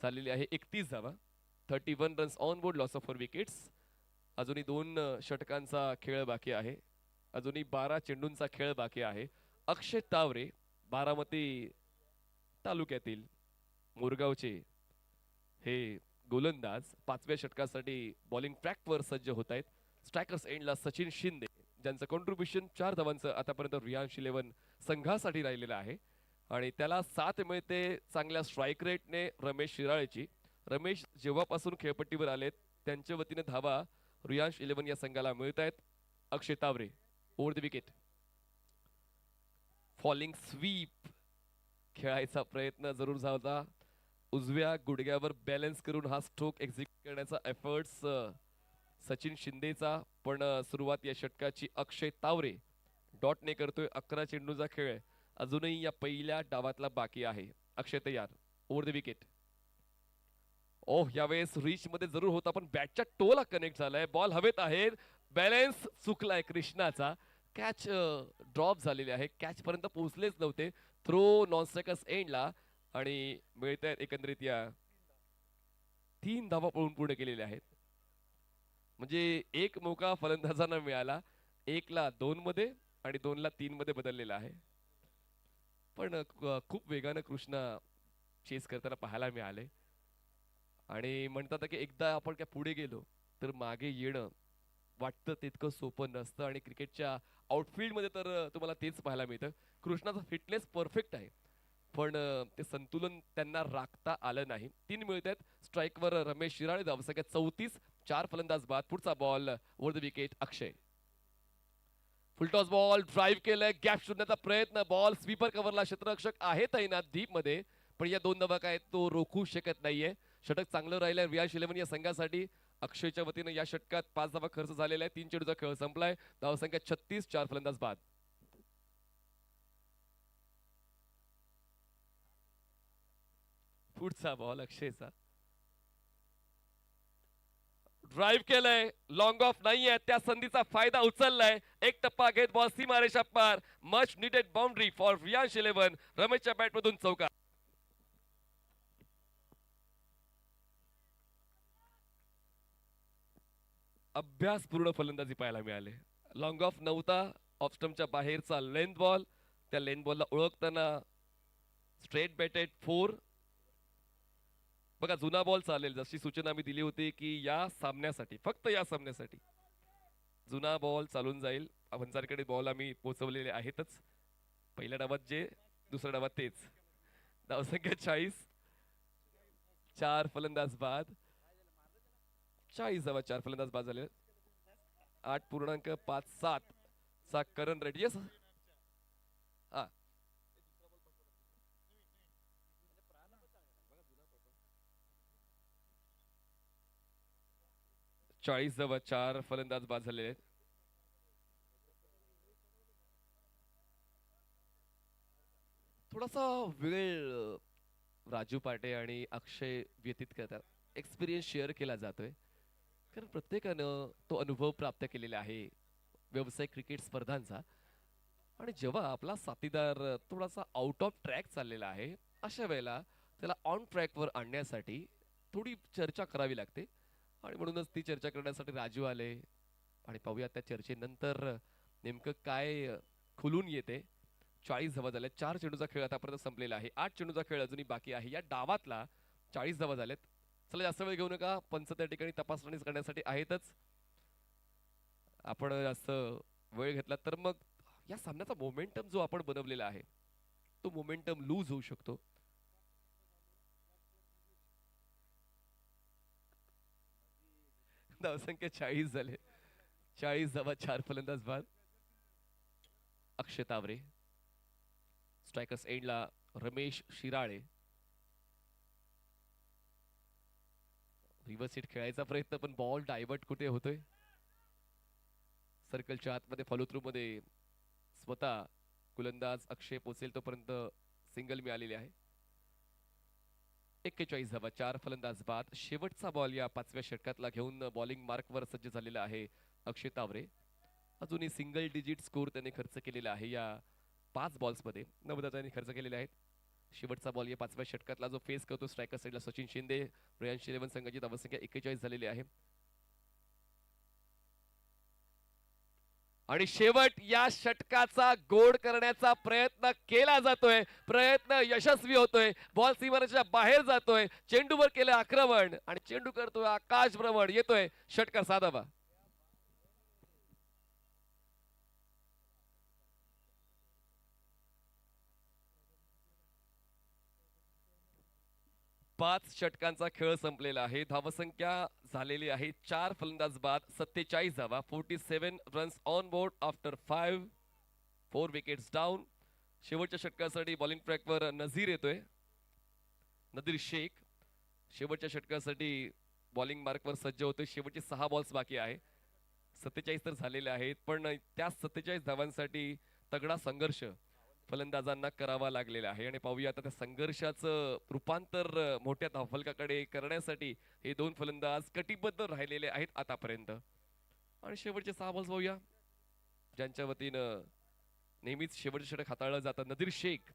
झालेली आहे 31 धावा, 31 runs on board, loss of 4 wickets. अजूनही 2 षटकांचा खेळ बाकी आहे, अजूनही 12 चेंडूंचा खेळ बाकी आहे. अक्षय तावरे बारामती तालुक्यातील मोरगावचे हे गोलंदाज 5व्या षटकासाठी बॉलिंग ट्रॅकवर सज्ज होत आहेत. स्ट्रायकर्स एंडला सचिन शिंदे ज्यांचं कॉन्ट्रीब्युशन 4 धावांचं आतापर्यंत रियांश 11 संघासाठी राहिलेलं आहे आणि त्याला साथ मिळते चांगल्या स्ट्राईक रेटने रमेश शिराळेची. रमेश जेव्हापासून खेळपट्टीवर आलेत त्यांच्या वतीने धावा रियांश 11 या संघाला मिळत आहेत. Akshay Taware over the wicket, falling sweep खेळायचा प्रयत्न जरूर झाला. उजव्या गुडघ्यावर बॅलन्स करून हा स्ट्रोक एक्झिक्यूट करण्याचा एफर्ट्स सचिन शिंदेचा, पण सुरुवात या षटकाची अक्षय तावरे डॉटने करतोय. 11 चेंडूचा खेळ अजूनही या पहिल्या डावातला बाकी आहे. अक्षय तयार, ओव्हर द विकेट. ओह, यावेळेस रीच मध्ये जरूर होता पण बॅटच्या टोला कनेक्ट झालाय. बॉल हवेत आहे, बॅलन्स चुकलाय कृष्णाचा, कॅच ड्रॉप झालेले आहे, कॅच पर्यंत पोहोचलेच नव्हते. थ्रो नॉन स्ट्रायकर्स एंडला आणि मिळत आहेत एकंदरीत या 3 धावा पळून पूर्ण केलेल्या आहेत. म्हणजे 1 मौका फलंदाजांना मिळाला, 1 ला 2 मध्ये आणि 2 ला 3 मध्ये बदललेला आहे. पण खूप वेगानं कृष्णा चेस करताना पाहायला मिळाले आणि म्हणतात की एकदा आपण काय पुढे गेलो तर मागे येणं वाटतं तितकं सोपं नसतं आणि क्रिकेटच्या आउटफील्ड मध्ये तर तुम्हाला तेच पाहायला मिळतं. कृष्णाचा फिटनेस परफेक्ट आहे पण ते संतुलन त्यांना राखता आलं नाही. 3 मिळत आहेत. स्ट्राईकवर रमेश शिराळे, धावसंख्या 34, 4 फलंदाज बाद. पुढचा ball over the wicket Akshay. Full toss ball drive केलंय, गॅप शोधण्याचा प्रयत्न, बॉल स्वीपर कव्हरला, क्षेत्ररक्षक आहे तैनात डीप मध्ये, पण या 2 धावा काय तो रोखू शकत नाहीये. षटक चांगलं राहिलंय रियांश 11 या संघासाठी. अक्षयच्या वतीने या षटकात 5 धावा खर्च झालेला आहे. 3 चेंडूचा खेळ संपलाय. धावसंख्या 36, 4 फलंदाज बाद. पुढचा बॉल अक्षयचा, ड्राईव्ह केलंय, लॉंग ऑफ नाहीये, त्या संधीचा फायदा उचललाय. 1 टप्पा घेत बॉल सीमारेषा पार. Much needed boundary for Riyansh 11. रमेशच्या बॅटमधून चौकार. अभ्यासपूर्ण फलंदाजी पाहायला मिळाले. लॉंग ऑफ नव्हता, ऑफ स्टंपच्या बाहेरचा लेंथ बॉल, त्या लेंथ बॉलला ओळखताना स्ट्रेट बॅटेड 4. बघा जुना बॉल चालेल, जशी सूचना मी दिली होती की या सामन्यासाठी, फक्त या सामन्यासाठी जुना बॉल चालून जाईल. वंजारकडे बॉल आम्ही पोहोचवलेले आहेतच, पहिल्या डावात जे, दुसऱ्या डावात तेच. धावसंख्या 40, 4 फलंदाज बाद. 40 धावा, 4 फलंदाज बाद झाले. 8.57 चा करण रेट. येस हा 40 धावा, 4 फलंदाज बाद झालेले आहेत. थोडासा वेळ राजू पाटे आणि अक्षय व्यतीत करतात, एक्सपिरियन्स शेअर केला जातोय, कारण प्रत्येकानं तो अनुभव प्राप्त केलेला आहे व्यावसायिक क्रिकेट स्पर्धांचा. आणि जेव्हा आपला साथीदार थोडासा आउट ऑफ ट्रॅक चाललेला आहे, अशा वेळेला त्याला ऑन ट्रॅकवर आणण्यासाठी थोडी चर्चा करावी लागते. आणि म्हणूनच ती चर्चा करण्यासाठी राजू आले. आणि पाहूया त्या चर्चेनंतर नेमकं काय खुलून येते. 40 धावा झाल्या, 4 चेंडूचा खेळ आतापर्यंत संपलेला आहे. 8 चेंडूचा खेळ अजूनही बाकी आहे. या डावातला 40 धावा झाल्यात. चला जास्त वेळ घेऊ नका, पंच त्या ठिकाणी तपासणी करण्यासाठी आहेतच. आपण जास्त वेळ घेतला तर मग या सामन्याचा मोमेंटम जो आपण बनवलेला आहे तो मोमेंटम लूज होऊ शकतो. धावसंख्या 40 झाले, 40 धावा, 4 फलंदाज बाद. अक्षय तावरे, स्ट्रायकर्स एंडला रमेश शिराळे. रिव्हर्स हिट खेळायचा प्रयत्न, पण बॉल डायव्हर्ट कुठे होतोय. सर्कलच्या आतमध्ये फॉलो थ्रू मध्ये स्वतः गोलंदाज अक्षय पोचेल तोपर्यंत सिंगल मिळालेली आहे. 41 धावा, 4 फलंदाज बाद. शेवटचा बॉल या 5व्या षटकातला घेऊन बॉलिंग मार्कवर सज्ज झालेला आहे अक्षय तावरे. अजूनही सिंगल डिजिट स्कोर त्याने खर्च केलेला आहे या 5 बॉल्स मध्ये. 90 त्यांनी खर्च केलेले आहेत. शेवटचा बॉल या 5व्या षटकातला जो फेस करतो स्ट्रायकर साईडला सचिन शिंदे. रिलायन्स 11 संघाची धावसंख्या 41 झालेली आहे. आणि शेवट या षटकाचा गोड करण्याचा प्रयत्न केला जातोय, प्रयत्न यशस्वी होतोय. बॉल सीमारेषेच्या बाहेर जातोय, चेंडूवर केलं आक्रमण आणि चेंडू करतोय आकाश भ्रमण. येतोय षटकार 6 धावा. 5 षटकांचा खेळ संपलेला आहे. धावसंख्या झालेली आहे 4 फलंदाज बाद, 47 धावा, 47 runs on board after 4 wickets down. शेवटच्या षटकासाठी बॉलिंग ट्रॅकवर नझीर येतोय, नदीर शेख. शेवटच्या षटकासाठी बॉलिंग मार्कवर सज्ज होतोय. शेवटचे 6 बॉल्स बाकी आहे. 47 तर झालेले आहेत, पण त्या 47 धावांसाठी तगडा संघर्ष फलंदाजांना करावा लागलेला आहे. आणि पाहूया आता त्या संघर्षाचं रूपांतर मोठ्या धावफलकाकडे करण्यासाठी हे 2 फलंदाज कटिबद्ध राहिलेले आहेत आतापर्यंत. आणि शेवटचे 6 बॉल्स पाहूया ज्यांच्या वतीनं नेहमीच शेवटचे षटक हाताळलं जातं. नदीर शेख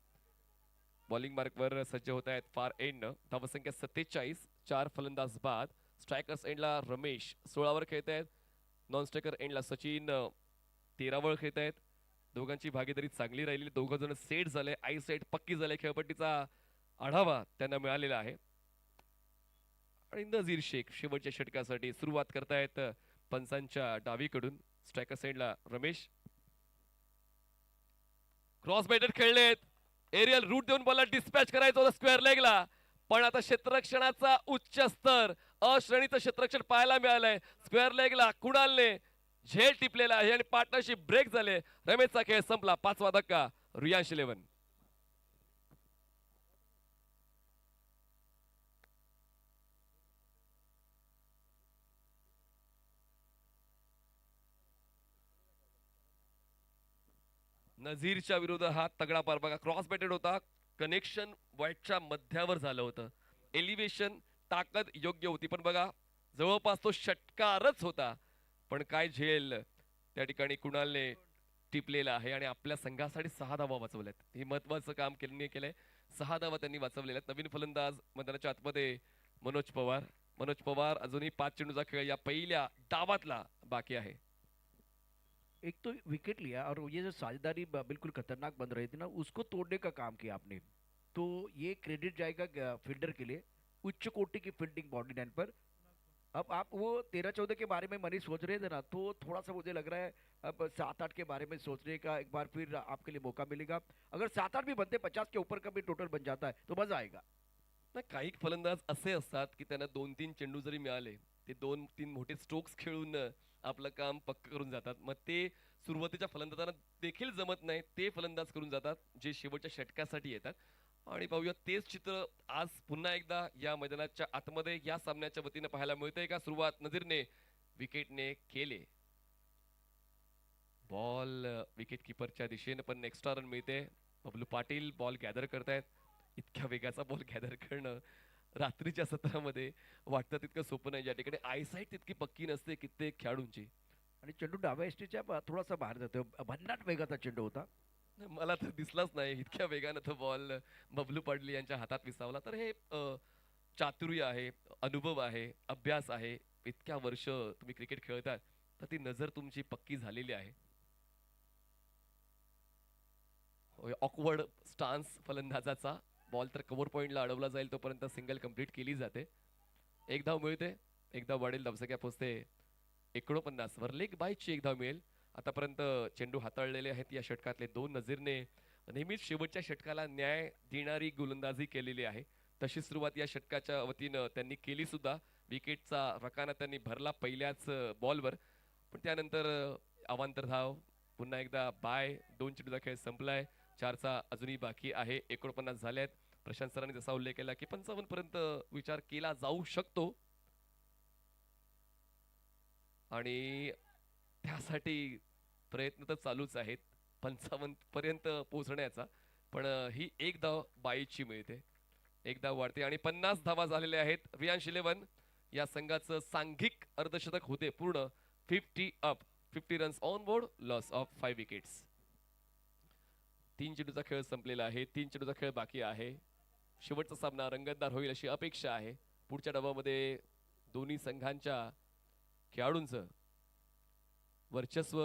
बॉलिंग मार्कवर सज्ज होत आहेत फार एंड. धावसंख्या 47, 4 फलंदाज बाद. स्ट्रायकर्स एंडला रमेश 16 वर खेळत आहेत. नॉन स्ट्रायकर एंडला सचिन 13 वर खेळत आहेत. दोघांची भागीदारी चांगली राहिली, दोघं जण सेट झाले, आय सेट पक्की झाले. खेळपट्टीचा आढावा त्यांना मिळालेला आहे. आणि नझीर शेख शेवटच्या षटकासाठी सुरुवात करतायत पंचांच्या डावीकडून. स्ट्रायकर साइडला रमेश क्रॉस बॅटर खेळलेत, एरियल रूट देऊन बॉलला डिस्पॅच करायचं होतं स्क्वेअर लेगला, पण आता क्षेत्ररक्षणाचा उच्च स्तर, अश्रेणीचं क्षेत्ररक्षण पाहायला मिळालंय. स्क्वेअर लेगला कुणालने झेल टिपलेला आहे आणि पार्टनरशिप ब्रेक झाले. रमेशचा खेळ संपला. 5वा धक्का रिलायन्स 11. नझीरच्या विरुद्ध हा तगडा पार बघा. क्रॉस बॅटेड होता, कनेक्शन व्हाईटच्या मध्यावर झालं होतं. एलिव्हेशन ताकद योग्य होती, पण बघा जवळपास तो षटकारच होता. पण काय झेल त्या ठिकाणी कुणालने टिपलेला आहे आणि आपल्या संघासाठी 6 धावा वाचवल्यात. हे महत्वाचं काम केलंय. 6 धावा त्यांनी वाचवलेल्या. नवीन फलंदाज मैदानाच्या आतमध्ये मनोज पवार. मनोज पवार अजूनही 5 चेंडूचा खेळ या पहिल्या डावातला बाकी आहे. एक तो विकेट लिया और ये जो साझेदारी बिल्कुल खतरनाक बन रही थी ना, उसको तोड़ने का काम किया आपने, तो ये क्रेडिट जाएगा फील्डर के लिए, उच्च कोटि की फील्डिंग बॉडी लाइन पर। अब आप वो 13-14 के बारे में मनीष सोच रहे थे ना, तो थोड़ा सा मुझे लग रहा है अब 7-8 के बारे में सोचने का एक बार फिर आपके लिए मौका मिलेगा। अगर 7-8 भी बनते, 50 के ऊपर का भी टोटल बन जाता है तो मजा आएगा। नाही, काही फलंदाज असे असतात की त्यांना 2-3 चेंडू जरी मिळाले ते 2-3 मोठे स्ट्रोक्स खेळून आपलं काम पक्क करून जातात. मग ते सुरुवातीच्या फलंदाजांना देखील जमत नाही, ते फलंदाज करून जातात जे शेवटच्या षटकासाठी येतात. आणि पाहूया तेच चित्र आज पुन्हा एकदा या मैदानाच्या आतमध्ये या सामन्याच्या वतीनं पाहायला मिळतंय का. सुरुवात नजीरने विकेटने केले. बॉल विकेट किपरच्या दिशेने पण एक्स्ट्रा रन मिळते. बबलू पाटील बॉल गॅदर करतायत. इतक्या वेगाचा बॉल गॅदर करणं रात्रीच्या सत्रामध्ये वाटतं तितकं सोपं नाही. ज्या ठिकाणी आयसाईट तितकी पक्की नसते कित्येक खेळाडूंची. आणि चेंडू डाव्या एसटीच्या थोडासा बाहेर जातो, भन्नाट वेगाचा चेंडू होता. मला तर दिसलाच नाही इतक्या वेगानं तो बॉल बबलू पाटील यांच्या हातात विसावला. तर हे चातुर्य आहे, अनुभव आहे, अभ्यास आहे. इतक्या वर्ष तुम्ही क्रिकेट खेळतात तर ती नजर तुमची पक्की झालेली आहे. ऑकवर्ड स्टान्स फलंदाजाचा बॉल तर कव्हर पॉइंटला अडवला जाईल तोपर्यंत सिंगल कंप्लीट केली जाते. एक धाव मिळते, एक धाव वाढेल, धावसंख्या पोहोचते 49 वर. लेग बायची एक धाव मिळेल. आतापर्यंत चेंडू हाताळलेले आहेत या षटकातले दोन. नजीरने नेहमीच शेवटच्या षटकाला न्याय देणारी गोलंदाजी केलेली आहे. तशी सुरुवात या षटकाच्या वतीनं त्यांनी केली सुद्धा. विकेटचा रकाना त्यांनी भरला पहिल्याच बॉलवर, पण त्यानंतर अवांतर धाव. पुन्हा एकदा बाय. 2 चेंडूचा खेळ संपलाय. 4चा अजूनही बाकी आहे. 49 झाले आहेत. प्रशांत सरांनी जसा उल्लेख केला की 55 पर्यंत विचार केला जाऊ शकतो आणि त्यासाठी प्रयत्न तर चालूच आहेत 55 पर्यंत पोहोचण्याचा. पण ही एक धाव बाईची मिळते, एक धाव वाढते आणि 50 धावा झालेल्या आहेत. रियांश 11 या संघाचं सांघिक अर्धशतक होते पूर्ण. 50 up, 50 runs on board, loss of 5 wickets. 3 चेंडूचा खेळ संपलेला आहे. 3 चेंडूचा खेळ बाकी आहे. शेवटचा सामना रंगतदार होईल अशी अपेक्षा आहे. पुढच्या डावामध्ये दोन्ही संघांच्या खेळाडूंचं वर्चस्व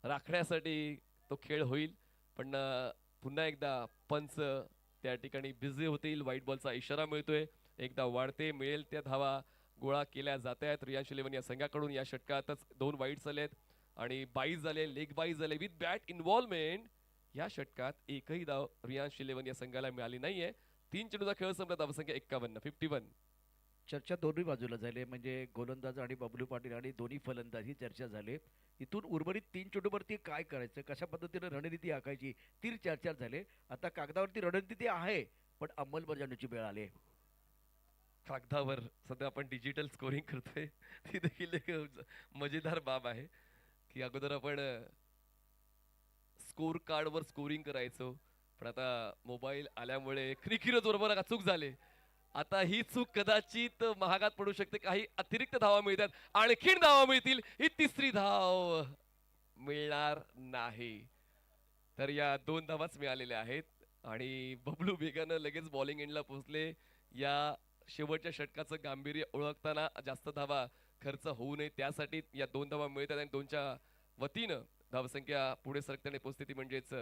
राखण्यासाठी तो खेळ होईल. पण पुन्हा एकदा पंच त्या ठिकाणी बिझी होतील. व्हाईट बॉलचा इशारा मिळतोय. एकदा वाढते, मिळेल त्या धावा गोळा केल्या जात आहेत. रियांश 11 या संघाकडून या षटकातच 2 वाईट झालेत आणि 22 झाले, लेग 22 झाले विथ बॅट इन्व्हॉल्वमेंट. या षटकात एकही धाव रियांश 11 या संघाला मिळाली नाहीये. 3 चेंडूचा खेळ संपला. धावसंख्या 51, 51. चर्चा दोन्ही बाजूला झाली, म्हणजे गोलंदाज आणि बबलू पाटील आणि दोन्ही फलंदाज ही चर्चा झाली. इथून उर्वरित 3 चेंडूवरती काय करायचं, कशा पद्धतीने रणनीती आखायची ती चर्चा झाली. आता कागदावरती रणनीती आहे, पण अंमलबजावणीची वेळ आली. कागदावर सध्या आपण डिजिटल स्कोरिंग करतोय. ती देखील एक मजेदार बाब आहे की अगोदर आपण स्कोर कार्डवर स्कोरिंग करायचो, पण आता मोबाईल आल्यामुळे खिरखिरच बरोबर का चूक झाले. आता ही चूक कदाचित महागात पडू शकते. काही अतिरिक्त धावा मिळतात, आणखीन धावा मिळतील. ही तिसरी धाव मिळणार नाही. तर या 2 धावाच मिळालेल्या आहेत आणि बबलू बेगानं लगेच बॉलिंग एंडला पोहोचले. या शेवटच्या षटकाचं गांभीर्य ओळखताना जास्त धावा खर्च होऊ नये त्यासाठी या 2 धावा मिळतात आणि 2च्या वतीनं धावसंख्या पुढे सरकताना पोहोचते ती म्हणजेच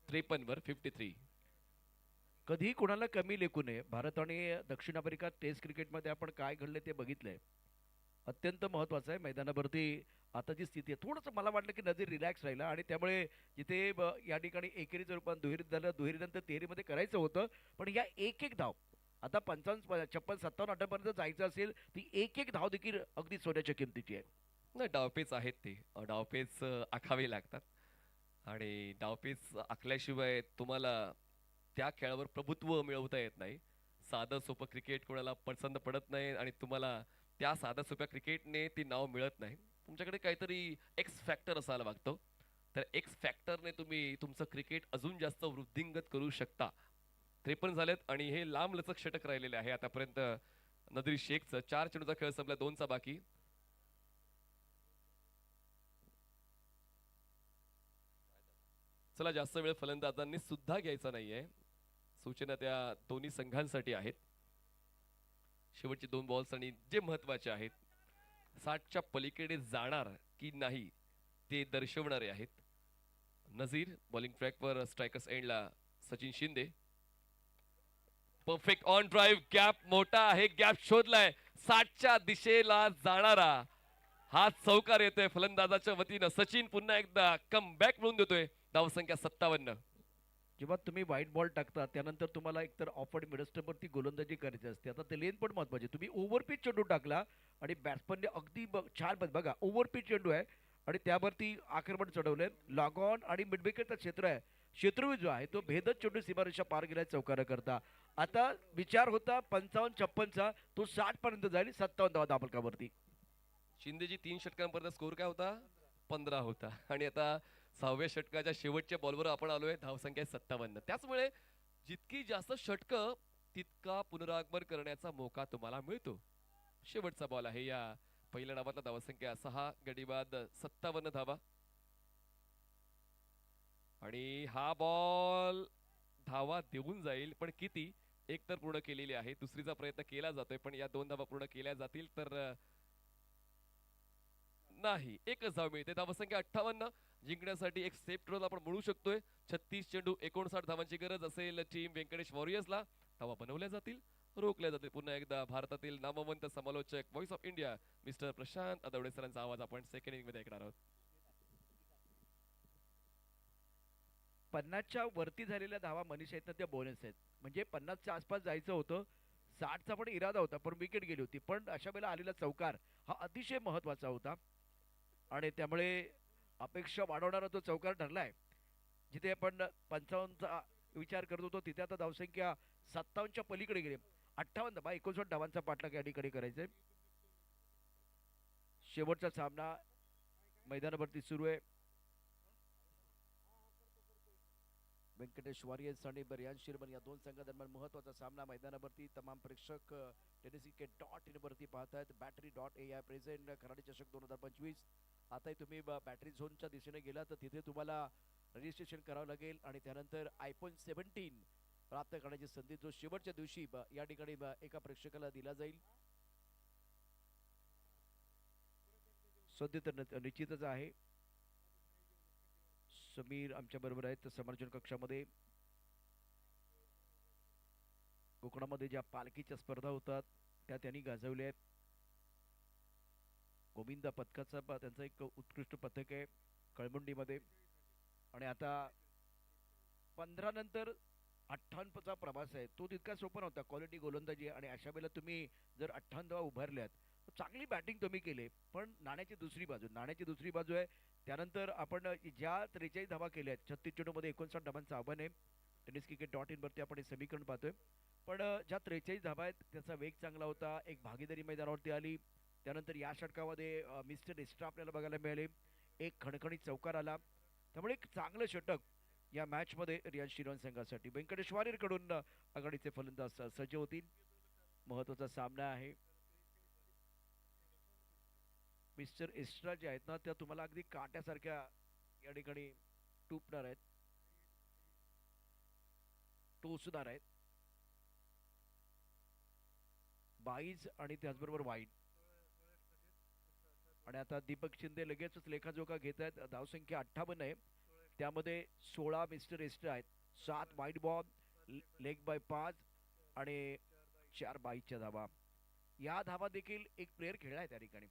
53 वर 53. कधीही कोणाला कमी लेखू नये. भारत आणि दक्षिण आफ्रिका टेस्ट क्रिकेटमध्ये आपण काय घडले ते बघितलंय. अत्यंत महत्वाचं आहे. मैदानावरती आताची स्थिती आहे, थोडंसं मला वाटलं की नजीर रिलॅक्स राहिला आणि त्यामुळे जिथे या ठिकाणी एकेरीचं रूपांतर दुहेरीत झालं, दुहेरीनंतर तेहेरीमध्ये करायचं होतं, पण या एक एक धाव आता 55, 56, 57, 58 पर्यंत जायचं असेल, ती एक एक धाव देखील अगदी सोन्याच्या किमतीची आहे. नाही, डावपेच आहेत ते. डावपेच आखावे लागतात आणि डावपेच आखल्याशिवाय तुम्हाला त्या खेळावर प्रभुत्व मिळवता येत नाही. साधं सोपं क्रिकेट कोणाला पसंत पडत नाही आणि तुम्हाला त्या साध्या सोप्या क्रिकेटने ती नाव मिळत नाही. तुमच्याकडे काहीतरी एक्स फॅक्टर असायला लागतो. तर एक्स फॅक्टरने तुम्ही तुमचं क्रिकेट अजून जास्त वृद्धिंगत करू शकता. 53 झालेत आणि हे लांब लचक षटक राहिलेले आहे आतापर्यंत. नदरी शेखचं 4 चेंडूचा खेळ संपला, 2चा बाकी. चला, जास्त वेळ फलंदाजांनी सुद्धा घ्यायचा नाहीये. सूचना त्या दोन्ही संघांसाठी आहेत. शेवटचे 2 बॉल्स आणि जे महत्वाचे आहेत 60च्या पलीकडे जाणार की नाही ते दर्शवणारे आहेत. नझीर बॉलिंग ट्रॅकवर स्ट्रायकर्स एंडला Sachin Shinde. Perfect on drive, gap मोठा आहे, गॅप शोधलाय 60च्या दिशेला जाणारा हा चौकार येतोय फलंदाजाच्या वतीनं. सचिन पुन्हा एकदा कम बॅक मिळून देतोय. धावसंख्या 57. जेव्हा तुम्ही वाईट बॉल टाकता त्यानंतर तुम्हाला एकतर ऑफवर्ड मिडस्टमवरती गोलंदाजी करायची असते. आता ते लेन पण महत्वाचे. तुम्ही ओव्हरपिच चेंडू टाकला आणि बॅट्समनने अगदी छान बघा ओव्हरपिच चेंडू आहे आणि त्यावरती आक्रमण चढवलंय. लॉग ऑन आणि मिड विकेटचा क्षेत्र आहे. क्षेत्रवी जो आहे तो भेदत चेंडू सीमारेषा पार गेलाय चौकारा करता. आता विचार होता 55-56चा, तो 60 पर्यंत जाईल 57 धावा धाबलकावरती. शिंदेजी 3 षटकांपर्यंत स्कोर काय होता? 15 होता. आणि आता 6व्या षटकाच्या शेवटच्या बॉलवर आपण आलोय. धावसंख्या 57. त्याचमुळे जितकी जास्त षटकं तितका पुनरागमन करण्याचा मौका तुम्हाला मिळतो. शेवटचा बॉल आहे या पहिल्या डावातला. धावसंख्या 6 गडी बाद 57 धावा. आणि हा बॉल धावा देऊन जाईल पण किती? एक तर पूर्ण केलेली आहे, दुसरीचा प्रयत्न केला जातोय पण या 2 धावा पूर्ण केल्या जातील तर नाही. एकच धाव मिळते. धावसंख्या 58. जिंकण्यासाठी एक सेफ ट्रोल आपण म्हणू शकतोय. 36 चेंडू 59 धावांची गरज असेल टीम व्यंकटेश वॉरियर्सला. धावा बनवल्या जातील, रोखल्या जातील. पुन्हा एकदा भारतातील नामवंत समालोचक voice of India mister Prashant Adawade सरांचा आवाज आपण सेकंड इनिंग मध्ये ऐकणार आहोत. 50च्या वरती झालेल्या धावा मनीष आहेत ना त्या बोनस आहेत. म्हणजे 50च्या आसपास जायचं होतं. 60चा पण इरादा होता पण विकेट गेली होती. पण अशा वेळेला आलेला चौकार हा अतिशय महत्वाचा होता आणि त्यामुळे अपेक्षा वाढवणारा तो चौकार ठरलाय. जिथे आपण 55चा विचार करत होतो तिथे आता धावसंख्या 57च्या पलीकडे गेली. 58 धावा 59 धावांचा पाठलाग या ठिकाणी करायचंय. शेवटचा सामना मैदानावरती सुरू आहे. व्यंकटेश वॉरियर्स आणि बरियान शिरमन या दोन संघादरम्यान महत्वाचा सामना मैदानावरती. तमाम प्रेक्षक tenniscricket.in वरती पाहतायत. battery.ai प्रेझेंट खराडी चषक 2025. आताही तुम्ही बॅटरी झोनच्या दिशेने गेला तर तिथे तुम्हाला रजिस्ट्रेशन करावं लागेल आणि त्यानंतर iPhone 17 प्राप्त करण्याची संधी जो शेवटच्या दिवशी या ठिकाणी एका प्रेक्षकाला दिला जाईल. सध्या तर निश्चितच आहे. समीर आमच्या बरोबर आहेत समालोचन कक्षामध्ये. कोकणामध्ये ज्या पालखीच्या स्पर्धा होतात त्या त्यांनी गाजवल्या आहेत. गोविंदा पथकाचा त्यांचा एक उत्कृष्ट पथक आहे कळमुंडीमध्ये. आणि आता 15 नंतर 58चा प्रवास आहे तो तितका सोपा नव्हता. क्वालिटी गोलंदाजी आणि अशा वेळेला तुम्ही जर 58 धावा उभारल्यात चांगली बॅटिंग तुम्ही केली. पण नाण्याची दुसरी बाजू आहे. त्यानंतर आपण ज्या 43 धावा केल्या आहेत 36 चेंडूमध्ये 59 धावांचं आव्हान आहे. tenniscricket.in वरती आपण हे समीकरण पाहतोय. पण ज्या 43 धावा आहेत त्याचा वेग चांगला होता. एक भागीदारी मैदानावरती आली. त्यानंतर या षटकामध्ये मिस्टर एस्ट्रा आपल्याला बघायला मिळाले. एक खणखणीत चौकार आला. त्यामुळे एक चांगलं षटक या मॅच मध्ये रियान शिरोन संघासाठी. व्यंकटेश वारीर कडून आघाडीचे फलंदाज सज्ज होतील. महत्वाचा सामना आहे. मिस्टर एस्ट्रा जे आहेत ना त्या तुम्हाला अगदी काट्यासारख्या या ठिकाणी टुपणार आहेत, टोचणार आहेत. 22 आणि त्याचबरोबर वाईट. आणि आता दीपक शिंदे लगेचच लेखाजोखा घेत आहेत. धावसंख्या 58 आहे. त्यामध्ये 16 मिस्टर एस्ट्रा आहेत. 7 वाईट बॉल, लेग बाय 5 आणि 4 बाईच्या धावा. या धावा देखील एक प्लेअर खेळलाय त्या ठिकाणी.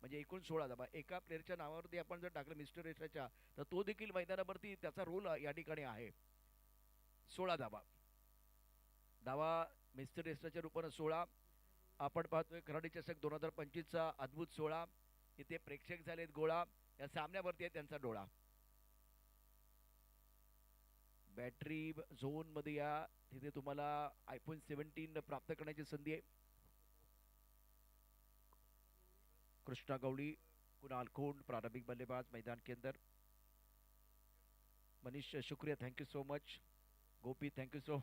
म्हणजे एकूण 16 धावा एका प्लेअरच्या नावावरती आपण जर टाकलं मिस्टर एस्ट्राच्या तर तो देखील मैदानावरती त्याचा रोल या ठिकाणी आहे. 16 धावा मिस्टर एस्ट्राच्या रूपानं 16. आपण पाहतोय खराडी चषक 2025चा अद्भुत 16. इथे प्रेक्षक झालेत गोळा. या सामन्यावरती आहे त्यांचा डोळा. बॅटरी झोन मध्ये या तिथे तुम्हाला iPhone 17 प्राप्त करण्याची संधी आहे. कृष्णा गौड़ी, कुणाल खोंड प्रारंभिक बल्लेबाज मैदान के अंदर. मनीष शुक्रिया, thank you so much. Gopi thank you so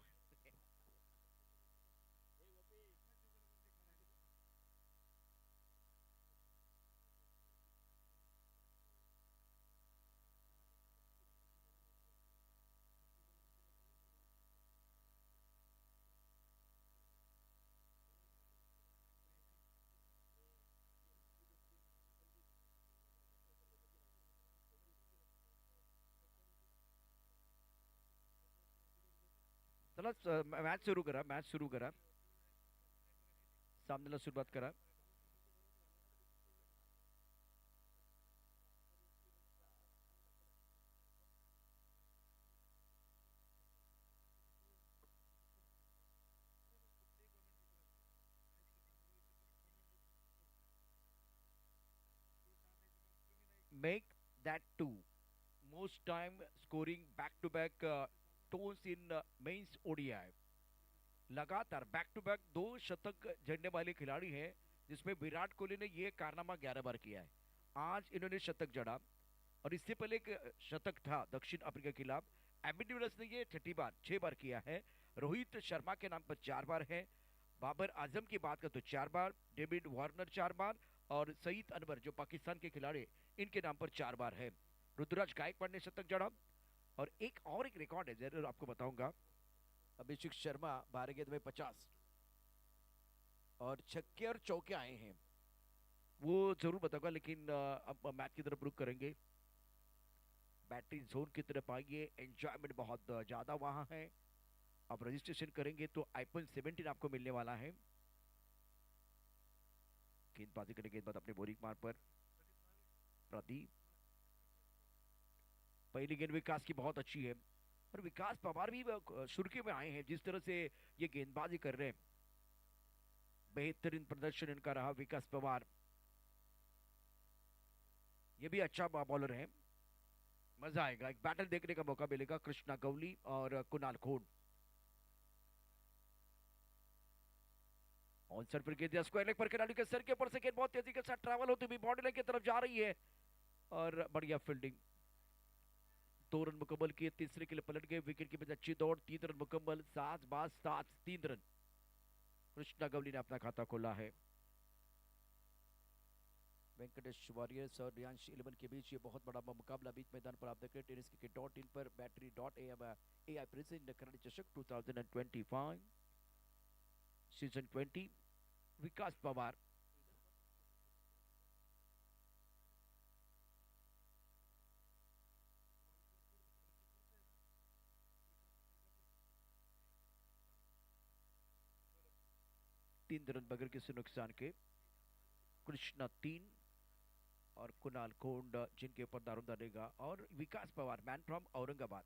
चला मॅच सुरू करा, मॅच सुरू करा, सामन्याला सुरुवात करा. Make that two most time scoring back to back tones in men's ODI. लगातार बैक टू बैक 2 शतक जड़ने वाले खिलाड़ी हैं, जिसमें विराट कोहली ने ये कारनामा 11 बार किया है. आज इन्होंने शतक जड़ा और इससे पहले एक शतक था दक्षिण अफ्रीका के खिलाफ. एबी डिविलियर्स ने ये छठी बार 6 बार किया है. रोहित शर्मा के नाम पर 4 बार है. बाबर आजम की बात करें तो 4 बार, डेविड वार्नर 4 बार और सईद अनवर जो पाकिस्तान के खिलाड़ी इनके नाम पर 4 बार है. रुद्राज गायकवाड़ ने शतक जड़ा. और एक रिकॉर्ड है जरूर आपको बताऊंगा. अभिषेक शर्मा 12 गेंद में 50 और छक्के और चौके आए हैं, वो जरूर बताऊंगा. लेकिन अब मैच की तरफ रुख करेंगे. बैटरी जोन की तरफ आइए, एंजॉयमेंट बहुत ज्यादा वहां है. आप रजिस्ट्रेशन करेंगे तो आईफोन 17 आपको मिलने वाला है. गेंदबाजी करने के बाद अपने बोरिंग मार्ग पर प्रदीप. पहली गेंद विकास की बहुत अच्छी है और विकास पवार भी सुर्खी में आए हैं. जिस तरह से ये गेंदबाजी कर रहे हैं, बेहतरीन प्रदर्शन इनका रहा. विकास पवार ये भी अच्छा बॉलर है. मजा आएगा, एक बैटल देखने का मौका मिलेगा. कृष्णा गवली और कुणाल खोड. ऑन सर पर गेंद स्क्वायर लेग पर खिलाड़ी के सर के ऊपर से गेंद बहुत तेजी के साथ ट्रैवल होती हुई बॉडी लाइन की तरफ जा रही है और बढ़िया फील्डिंग. 2 रन मुकम्मल किए. तीसरे के लिए पलट गए. विकेट की वजह अच्छी दौड़. 3 रन मुकम्मल. 7 3 रन. कृष्णा गवली ने अपना खाता खोला है. वेंकटेश वॉरियर्स और रियांश 11 के बीच ये बहुत बड़ा मुकाबला बीच मैदान पर आप देख रहे हैं. टेनिस क्रिकेट .in पर battery.ai प्रेजेंट कराड़ी चषक 2025 सीजन 20. विकास पवार तीन रन बगैर किसी नुकसान के. कृष्णा 3 और कुणाल खोंड जिनके ऊपर दारों डालेगा. और विकास पवार मैन फ्रॉम औरंगाबाद.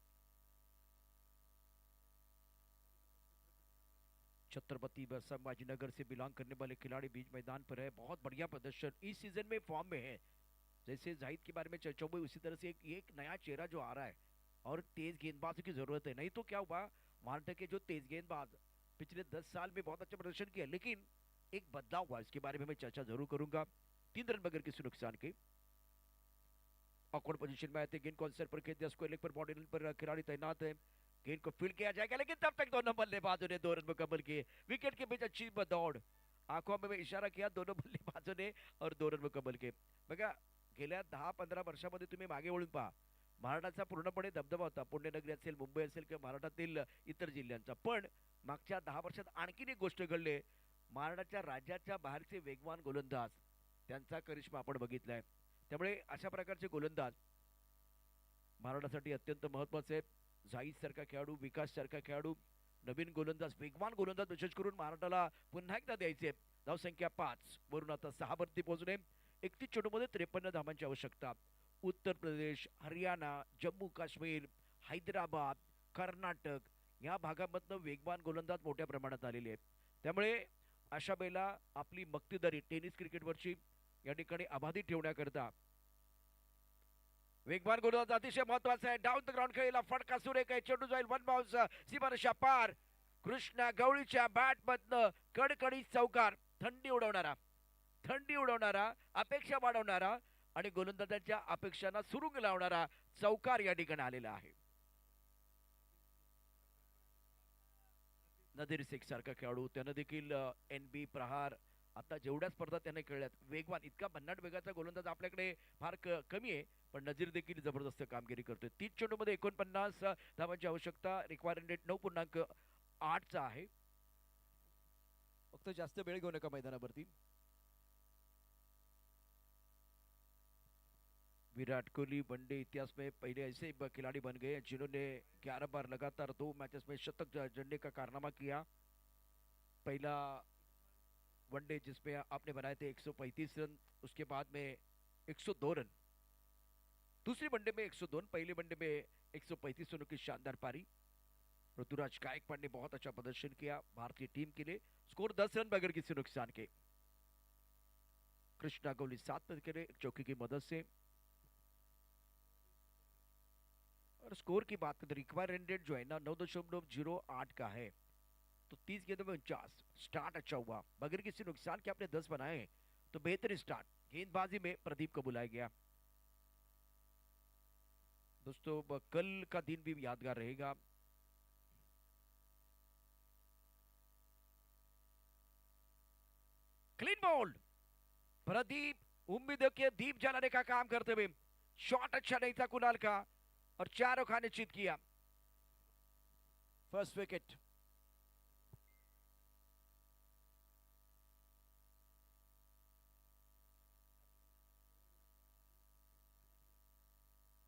छत्रपति संभाजीनगर से बिलोंग करने वाले खिलाड़ी बीच मैदान पर है. बहुत बढ़िया प्रदर्शन इस सीजन में फॉर्म में है. जैसे जाहिद के बारे में चर्चा हुई उसी तरह से एक नया चेहरा जो आ रहा है और तेज गेंदबाजों की जरूरत है. नहीं तो क्या हुआ, महाराष्ट्र के जो तेज गेंदबाज पिछले 10 साल में बहुत अच्छा प्रदर्शन किया, लेकिन एक बदलाव हुआ. इसके बारे में मैं चर्चा जरूर करूंगा. 3 रन बगैर किसी नुकसान के. ऑकवर्ड पोजीशन में आए थे. गेंद कॉन्सर पर खेल दिया. स्क्वायर लेग पर बॉडी लाइन पर खिलाड़ी तैनात है. गेंद को फील्ड किया जाएगा, लेकिन तब तक दोनों बल्लेबाजों ने 2 रन मुकम्मल किए. विकेट के बीच अच्छी दौड़. आंखों में इशारा किया दोनों बल्लेबाजों ने और 2 रन मुकम्मल किए. बघा, गेल्या 10-15 वर्षामध्ये तुम्ही मागे वळून पहा, महाराष्ट्राचा पूर्णपणे दबदबा होता. पुण्यनगरी असेल, मुंबई असेल किंवा महाराष्ट्रातील इतर जिल्ह्यांचा. पण मागच्या 10 वर्षात आणखीन एक गोष्ट घडली. महाराष्ट्राच्या राज्याच्या बाहेरचे वेगवान गोलंदाज त्यांचा करिश्मा आपण बघितलाय. त्यामुळे अशा प्रकारचे गोलंदाज महाराष्ट्रासाठी अत्यंत महत्त्वाचे आहेत. जाहीद सारखा खेळाडू, विकास सारखा खेळाडू, नवीन गोलंदाज, वेगवान गोलंदाज विशेष करून महाराष्ट्राला पुन्हा एकदा द्यायचे. धावसंख्या 5 वरून आता 6 वरती पोहोचणे. 31 चेंडूमध्ये 53 धावांची आवश्यकता. उत्तर प्रदेश, हरियाणा, जम्मू काश्मीर, हैदराबाद, कर्नाटक या भागामधनं वेगवान गोलंदाज मोठ्या प्रमाणात आलेले आहेत. त्यामुळे अशा वेळेला आपली मक्तेदारी टेनिस क्रिकेटवरची या ठिकाणी अबाधित ठेवण्याकरता वेगवान गोलंदाज अतिशय महत्वाचा आहे. डाऊन द ग्राउंड खेळीला फटका सुरेख आहे. चेंडू जाईल वन बाउन्स सीमारेषा पार. कृष्णा गवळीच्या बॅट मधनं कडकडीत चौकार. थंडी उडवणारा, अपेक्षा वाढवणारा आणि गोलंदाजांच्या अपेक्षांना सुरुंग लावणारा चौकार या ठिकाणी आलेला आहे. नदीर शेख सारखा खेळाडू, त्यानं देखील NB प्रहार आता जेवढ्या स्पर्धा त्याने खेळल्यात, वेगवान, इतका भन्नाट वेगाचा गोलंदाज आपल्याकडे फार कमी आहे. पण नजीर देखील जबरदस्त कामगिरी करतोय. 30 चेंडूमध्ये 49 धावांची आवश्यकता. रिक्वायर्ड रेट 9.8 चा आहे. फक्त जास्त वेळ घेऊ नका मैदानावरती. विराट कोहली वनडे इतिहास में पहले ऐसे खिलाड़ी बन गए जिन्होंने 11 बार लगातार 2 मैचेस में शतक जड़ने का कारनामा किया। पहला वनडे जिसमें आपने बनाए थे 135 रन, उसके बाद में 102 रन, दूसरी वनडे में 102 रन, पहले वनडे में 135 रनों की शानदार पारी। ऋतुराज गायकवाड़ ने बहुत अच्छा प्रदर्शन किया भारतीय टीम के लिए। स्कोर 10 रन बगैर किसी नुकसान के। कृष्णा गौली 7 रन करे चौकी की मदद से। और स्कोर की बात करें, रिक्वायर रन रेट जो है ना 9.08 का है, तो 30 गेंदों में 49। स्टार्ट अच्छा हुआ, बगैर किसी नुकसान के आपने 10 बनाए, तो बेहतर स्टार्ट। गेंदबाजी में प्रदीप को बुलाया गया। दोस्तों कल का दिन भी यादगार रहेगा। क्लीन बॉल, प्रदीप उम्मीदों के दीप जलाने का काम करते हुए। शॉट अच्छा नहीं था कुणाल का, और 4 रन निश्चित किया। First wicket.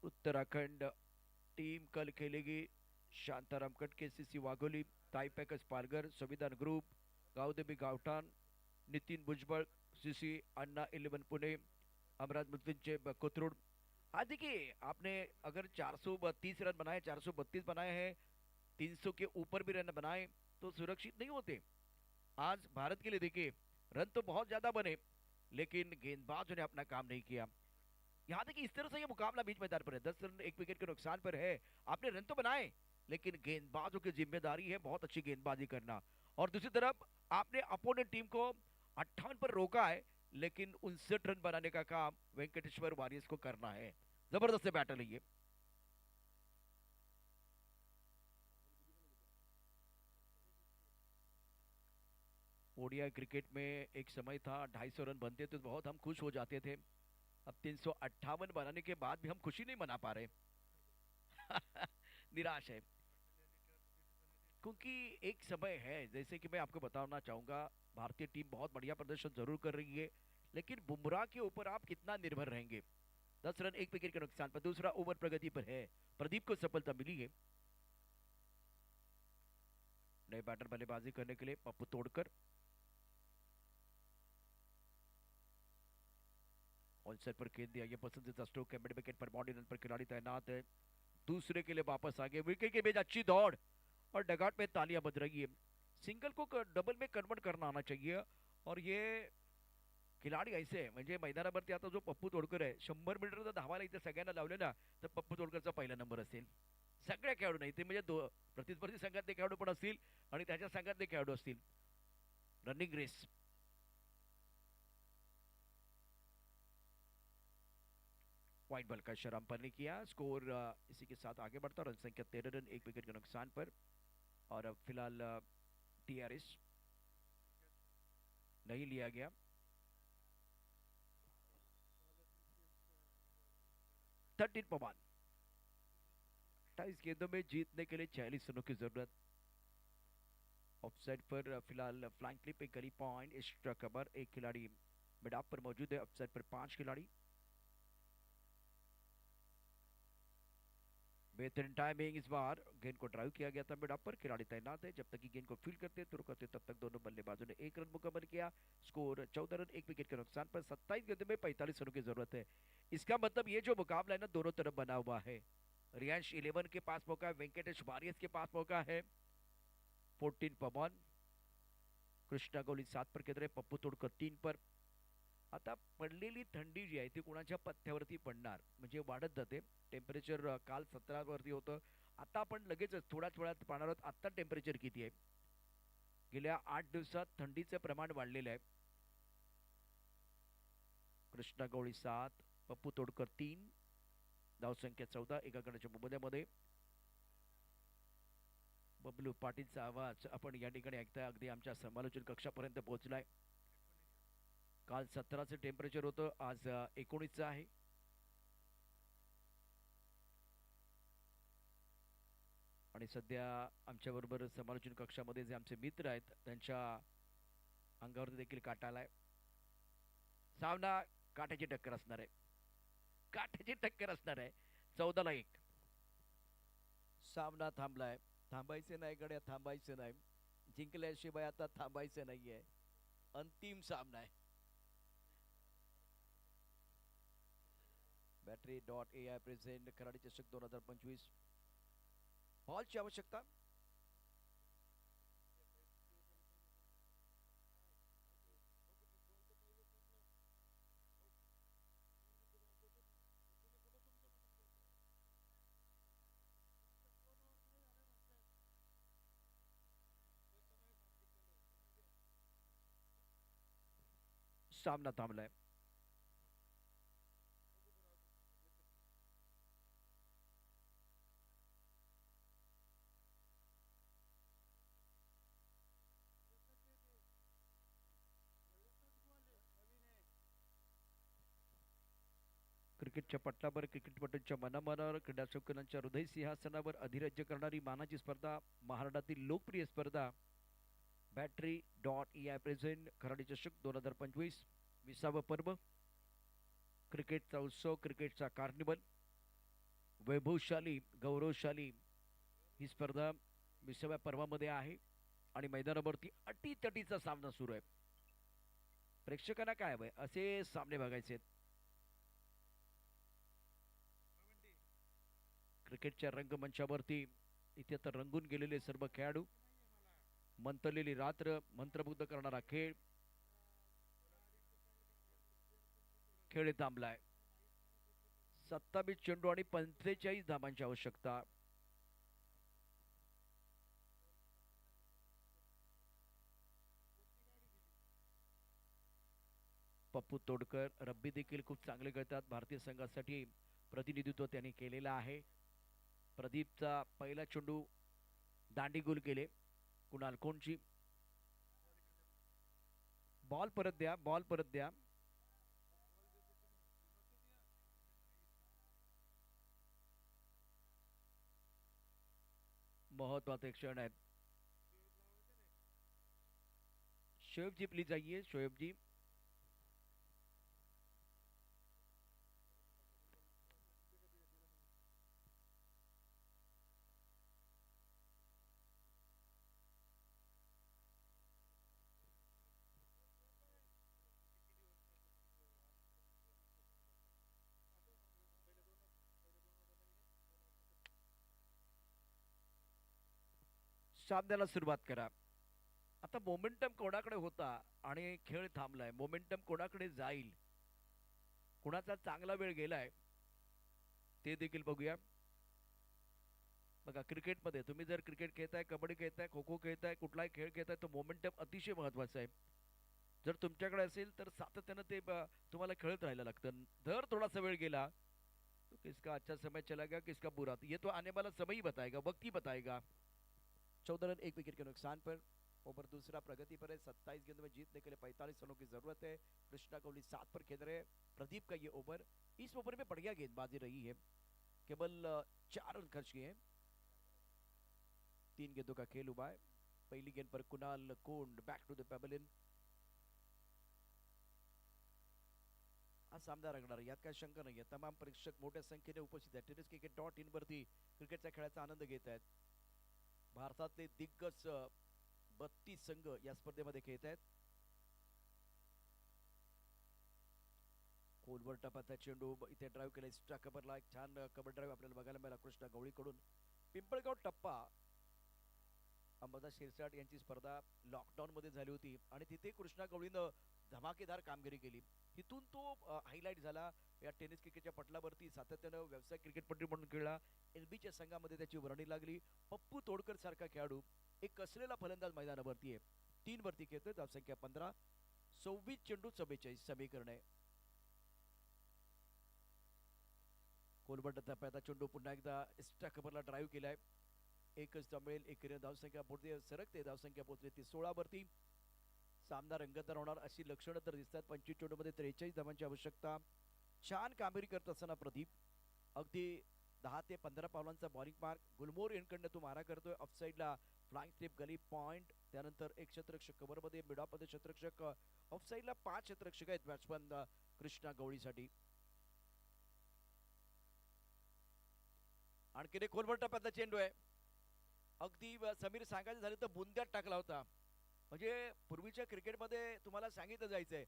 उत्तराखंड टीम कल खेलेगी Shantaram Katke CC Wagholi, Tai packers Palghar, Samvidhan group, Gavdevi Gavthan, Nitin Bhujbal, CC Anna 11 Pune, Amraj मुद्दीनचे कोथरूड। आज देखिए, आपने अगर 432 रन बनाए, 432 बनाए हैं, 300 के ऊपर भी रन बनाए, तो सुरक्षित नहीं होते। आज भारत के लिए देखिए, रन तो बहुत ज्यादा बने, लेकिन गेंदबाजों ने अपना काम नहीं किया। यहाँ देखिए, इस तरह से ये मुकाबला बीच मैदान पर है, 10 रन 1 विकेट के नुकसान पर है। आपने रन तो बनाए, लेकिन गेंदबाजों की जिम्मेदारी है बहुत अच्छी गेंदबाजी करना। और दूसरी तरफ आपने अपोनेंट टीम को 58 पर रोका है, लेकिन 59 रन बनाने का काम वेंकटेश्वर वॉरियर्स को करना है। जबरदस्त बैटल है ये। ओडीआई क्रिकेट में एक समय था 250 रन बनते तो बहुत हम खुश हो जाते थे। अब 358 बनाने के बाद भी हम खुशी नहीं मना पा रहे। निराश है, क्योंकि एक समय है, जैसे कि मैं आपको बताना चाहूंगा, भारतीय टीम बहुत बढ़िया प्रदर्शन जरूर कर रही है, लेकिन बुमराह के ऊपर आप कितना निर्भर रहेंगे। 10 रन 1 विकेट के नुकसान पर दूसरा ओवर प्रगति पर है। प्रदीप को सफलता मिली है। नए बैटर बल्लेबाजी करने के लिए पप्पू तोड़कर। ऑनसेट पर खेल दिया, ये पसंदीदा स्ट्रोक है। मिड विकेट पर बॉडी रन पर खिलाड़ी तैनात है। दूसरे के लिए वापस आ गए, विकेट के बीच अच्छी दौड़, और डगआउट में तालियां बज रही है। सिंगल को डबल में कन्वर्ट करना आना चाहिए। और ये खिलाडी ऐसे आहे, म्हणजे मैदानावरती आता जो पप्पू तोडकर आहे, 100 मीटर धावायला इथे सगळ्यांना लावले ना, तर पप्पू तोडकरचा पहिला नंबर असेल. सगळ्या खेळाडू नाही ते, म्हणजे प्रतिस्पर्धी संघातले खेळाडू पण असतील आणि त्याच्या संघातले खेळाडू असतील. Running race. वाइट बॉल का शरामपन ने किया. स्कोर इसी के साथ आगे बढ़ता, रन संख्या 13 रन 1 विकेट के नुकसान पर. और अब फिलहाल टीआरएस नहीं लिया गया. थर्टीन पवन 28 गेंदों में जीतने के लिए 46 रनों की जरूरत. ऑफसाइड पर फिलहाल फ्लाइंग क्लिप एक गली पॉइंट एक्स्ट्रा कवर. एक खिलाड़ी मिड ऑफ पर मौजूद है. ऑफसाइड पर 5 खिलाड़ी. बेहतरीन टाइमिंग. इस बार गेंद को ड्राइव किया गया था मिड ऑफ पर. खिलाड़ी तैनात है, जब तक कि गेंद को फील्ड करते तो रुकते, तब तक दोनों बल्लेबाजों ने 1 रन मुकम्मल किया. स्कोर 14 रन 1 विकेट के नुकसान पर. 27 गेंदों में 45 रनों की जरूरत है. इसका मतलब ये जो मुकाबला है ना, दोनों तरफ बना हुआ है. रियांश 11 के पास मौका है, वेंकटेश वारियर्स के पास मौका है. 14 पवन. कृष्णा गौली 7 पर केंद्र, पप्पू तोडकर 3 पर. आता पडलेली थंडी जी आहे ती कुणाच्या पथ्यावरती पडणार, म्हणजे वाढत जाते. टेम्परेचर काल 17 वरती होतं, आता आपण लगेच थोड्याच वेळात पाहणार आहोत आता टेम्परेचर किती आहे. गेल्या 8 दिवसात थंडीचे प्रमाण वाढलेले आहे. कृष्णा गवळी 7, पप्पू तोडकर 3, धावसंख्या 14 एका गणाच्या मुबद्यामध्ये. बबलू पाटीलचा आवाज आपण या ठिकाणी ऐकताय, अगदी आमच्या समालोचन कक्षापर्यंत पोहोचलाय. काल 17चं टेम्परेचर होतं, आज 19चं आहे. आणि सध्या आमच्या बरोबर समालोचन कक्षामध्ये जे आमचे मित्र आहेत त्यांच्या अंगावर देखील काटा आलाय. सामना काट्याची टक्कर असणार आहे. काट्याची टक्कर असणार आहे. 14-1 सामना थांबलाय. थांबायचे नाही गड्या, थांबायचे नाही. जिंकल्याशिवाय आता थांबायचं नाहीये. अंतिम सामना आहे. Battery.ai प्रेझेंट कराडी चषक 2025. बॉलची आवश्यकता. सामना थांबलाय. क्रिकेटच्या पटलावर, क्रिकेटपटूंच्या मनामनावर, क्रीडा शौकीनांच्या हृदय सिंहासनावर अधिराज्य करणारी मानाची स्पर्धा, महाराष्ट्रातील लोकप्रिय स्पर्धा Battery.ai प्रेझेंट खराडी चषक 2025. 20वे पर्व. क्रिकेटचा उत्सव, क्रिकेटचा कार्निवल. वैभवशाली, गौरवशाली ही स्पर्धा 20व्या पर्वामध्ये आहे आणि मैदानावरती अटीतटीचा सामना सुरू आहे. प्रेक्षकांना काय हवंय? असे सामने बघायचे. क्रिकेटच्या रंगमंचावरती इथे तर रंगून गेलेले सर्व खेळाडू. मंतरलेली रात्र, मंत्रमुग्ध करणारा खेळ. खेळ थांबलाय. 27 चेंडू आणि 45 धावांची आवश्यकता. पप्पू तोडकर रब्बी देखील खूप चांगले खेळतात. भारतीय संघासाठी प्रतिनिधित्व त्यांनी केलेलं आहे. प्रदीपचा पहिला चेंडू दांडी गोल केले. कुणाल कोणची. बॉल परत द्या, बॉल परत द्या. महत्वाचे क्षण आहेत. शोएब जी प्लीज आइए. शोएब जी. सामन्याला सुरुवात करा. आता मोमेंटम कोणाकडे होता आणि खेळ थांबलाय. मोमेंटम कोणाकडे जाईल, कुणाचा चांगला वेळ गेलाय ते देखील बघूया. बघा, क्रिकेटमध्ये तुम्ही जर क्रिकेट खेळताय, कबड्डी खेळताय, खो खो खेळताय, कुठलाही खेळ खेळताय, तो मोमेंटम अतिशय महत्वाचा आहे. जर तुमच्याकडे असेल तर सातत्यानं ते तुम्हाला खेळत राहायला लागतं. जर थोडासा वेळ गेला तो किसका अच्छा समय चला गया, किसका बुरा, ये तो आने वाला समय ही बताएगा, वक्त ही बताएगा. 14 रन 1 विकेट के नुकसान पर. ओवर दूसरा प्रगति पर है. 27 गेंद में जीतने के लिए 45 रनों की जरूरत है. कृष्णा कोहली 7 पर खेल रहे हैं. प्रदीप का ये ओवर, इस ओवर में बढ़िया गेंदबाजी रही है. केवल 4 रन खर्च किए हैं. 3 गेंदों का खेल हुआ है. पहली गेंद पर कुणाल कोंड बैक टू द पेबलिन. हा सामना रंगणार, यात काय शंका नाहीये. तमाम प्रेक्षक मोठ्या संख्येने उपस्थित आहेत. tenniscricket.in वरती क्रिकेटच्या खेळाचा आनंद घेत आहेत. भारतातले दिग्गज 32 संघ या स्पर्धेमध्ये खेळत आहेत. खोलवर टपाचा चेंडू इथे ड्राईव्ह केला. एक्स्ट्रा कव्हरला एक छान कव्हर ड्राईव्ह आपल्याला बघायला मिळाला कृष्णा गवळीकडून. पिंपळगाव टप्पा अंबादास शिरसाट यांची स्पर्धा लॉकडाऊन मध्ये झाली होती आणि तिथे कृष्णा गवळीनं धमाकेदार कामगिरी केली. तिथून तो हायलाइट झाला. या टेनिस क्रिकेटच्या पटलावरती सातत्यानं व्यावसायिक क्रिकेटपटू म्हणून खेळला. एलबीच्या संघामध्ये त्याची वर्णी लागली. पप्पू तोडकर सारखा खेळाडू एक कसलेला फलंदाज मैदानावरती आहे. 3 वरती खेळतोय. धावसंख्या 15. 26 चेंडू 44 समीकरण आहे. कोलबट टप्प्याचा चेंडू पुन्हा एकदा एक्स्ट्रा कव्हरला ड्राईव्ह केलाय. एकच जमेल. एकेरी धावसंख्या पोहोचते, सरकते. धावसंख्या पोहोचली ती 16 वरती. सामना रंगतदार होणार अशी लक्षणं तर दिसतात. 25 चेंडूमध्ये 43 धावांची आवश्यकता. छान कामगिरी करत असताना प्रदीप अगदी 10 ते 15 पावलांचा बॉलिंग मार्क. गुलमोर यांकडनं तो मारा करतोय. ऑफसाईडला फ्लाइंग स्लिप गली पॉइंट. त्यानंतर एक क्षेत्ररक्षक कव्हरमध्ये, मिडॉपमध्ये क्षेत्ररक्षक. ऑफसाईडला 5 क्षेत्ररक्षक आहेत बॅट्समन कृष्णा गवळीसाठी. आणखीन एक खोलवर टप्प्यातला चेंडू आहे. अगदी समीर सांगायचं झालं तर बुंद्यात टाकला होता. म्हणजे पूर्वीच्या क्रिकेटमध्ये तुम्हाला सांगितलं जायचंय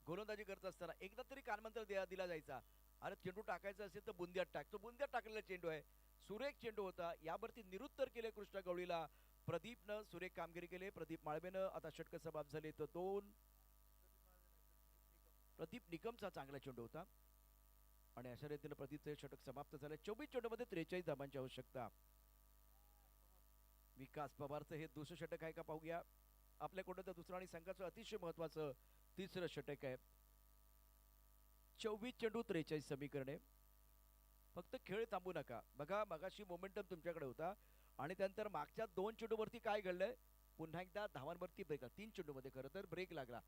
गोलंदाजी करत असताना एकदा तरी कानमंत्र दिला जायचा, अरे चेंडू टाकायचा असेल तर बुंद्यात टाक. तो बुंद्यात टाकलेला चेंडू आहे. सुरेख चेंडू होता. यावरती निरुत्तर केले कृष्णा गवळीला. प्रदीपनं सुरेख कामगिरी केली. प्रदीप माळवेनं आता षटक समाप्त झाले तर 2. प्रदीप निकमचा चांगला चेंडू होता आणि अशा रीतीने प्रदीपचे षटक समाप्त झाले. 24 चेंडूमध्ये 43 धावांची आवश्यकता. विकास पवारचं हे दुसरं षटक आहे का पाहूया. आपल्याकडून तर दुसरं आणि संघाचं अतिशय महत्वाचं तिसरं षटक आहे. 24 चेंडू 43 समीकरणे. फक्त खेळ थांबू नका. बघा मगाशी मोमेंटम तुमच्याकडे होता आणि त्यानंतर मागच्या 2 चेंडूवरती काय घडलंय, पुन्हा एकदा धावांवरती ब्रेक. 3 चेंडूमध्ये खरं तर ब्रेक लागला.